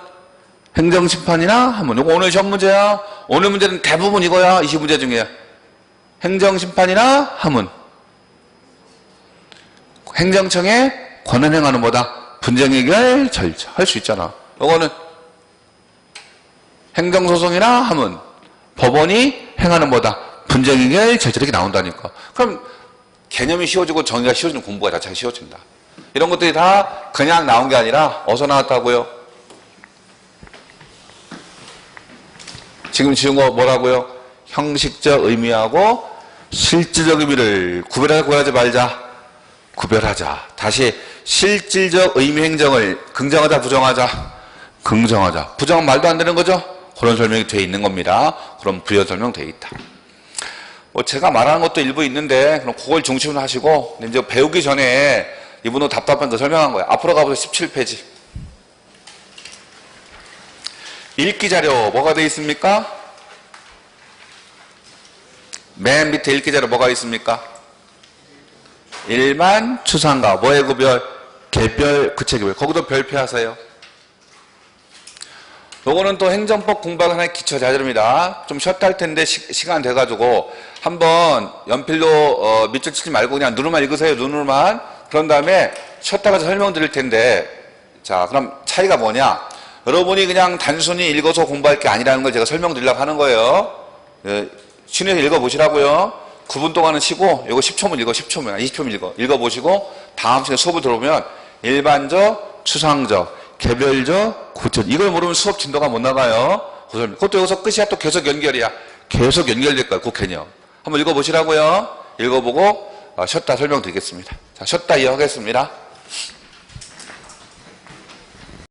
행정심판이나 하문. 요거 오늘 시험 문제야. 오늘 문제는 대부분 이거야. 20문제 중에. 행정심판이나 하문. 행정청에 권한 행하는 뭐다? 분쟁해결 절차. 할 수 있잖아. 요거는 행정소송이나 하문. 법원이 행하는 뭐다? 분쟁해결 절차. 이렇게 나온다니까. 그럼 개념이 쉬워지고 정의가 쉬워지는 공부가 자체가 쉬워진다. 이런 것들이 다 그냥 나온 게 아니라 어디서 나왔다고요? 지금 지은 거 뭐라고요? 형식적 의미하고 실질적 의미를 구별하지 말자. 구별하자. 다시 실질적 의미 행정을 긍정하자 부정하자. 긍정하자. 부정은 말도 안 되는 거죠? 그런 설명이 되어 있는 겁니다. 그럼 부연 설명되어 있다. 제가 말하는 것도 일부 있는데 그럼 그걸 중심으로 하시고 이제 배우기 전에 이분도 답답한 거 설명한 거예요. 앞으로 가보세요. 17페이지. 읽기 자료 뭐가 되어 있습니까? 맨 밑에 읽기 자료 뭐가 있습니까? 일반, 추상과 뭐의 구별? 개별, 구체구별. 거기도 별표하세요. 요거는 또 행정법 공부하는 하나의 기초 자료입니다. 좀 쉬었다 할 텐데 시간 돼가지고 한번 연필로 밑줄 치지 말고 그냥 눈으로만 읽으세요. 눈으로만. 그런 다음에 쉬었다가 설명드릴 텐데 자 그럼 차이가 뭐냐? 여러분이 그냥 단순히 읽어서 공부할 게 아니라는 걸 제가 설명드리려고 하는 거예요. 쉬면서 읽어보시라고요. 9분 동안은 쉬고 이거 10초면 읽어. 10초면 20초면 읽어보시고 다음 시간에 수업을 들어보면 일반적, 추상적, 개별적, 구체적 이걸 모르면 수업 진도가 못 나가요. 그것도 여기서 끝이야. 또 계속 연결이야. 계속 연결될 거야. 그 개념. 한번 읽어보시라고요. 읽어보고 쉬었다 설명드리겠습니다. 자, 쉬었다 이어가겠습니다.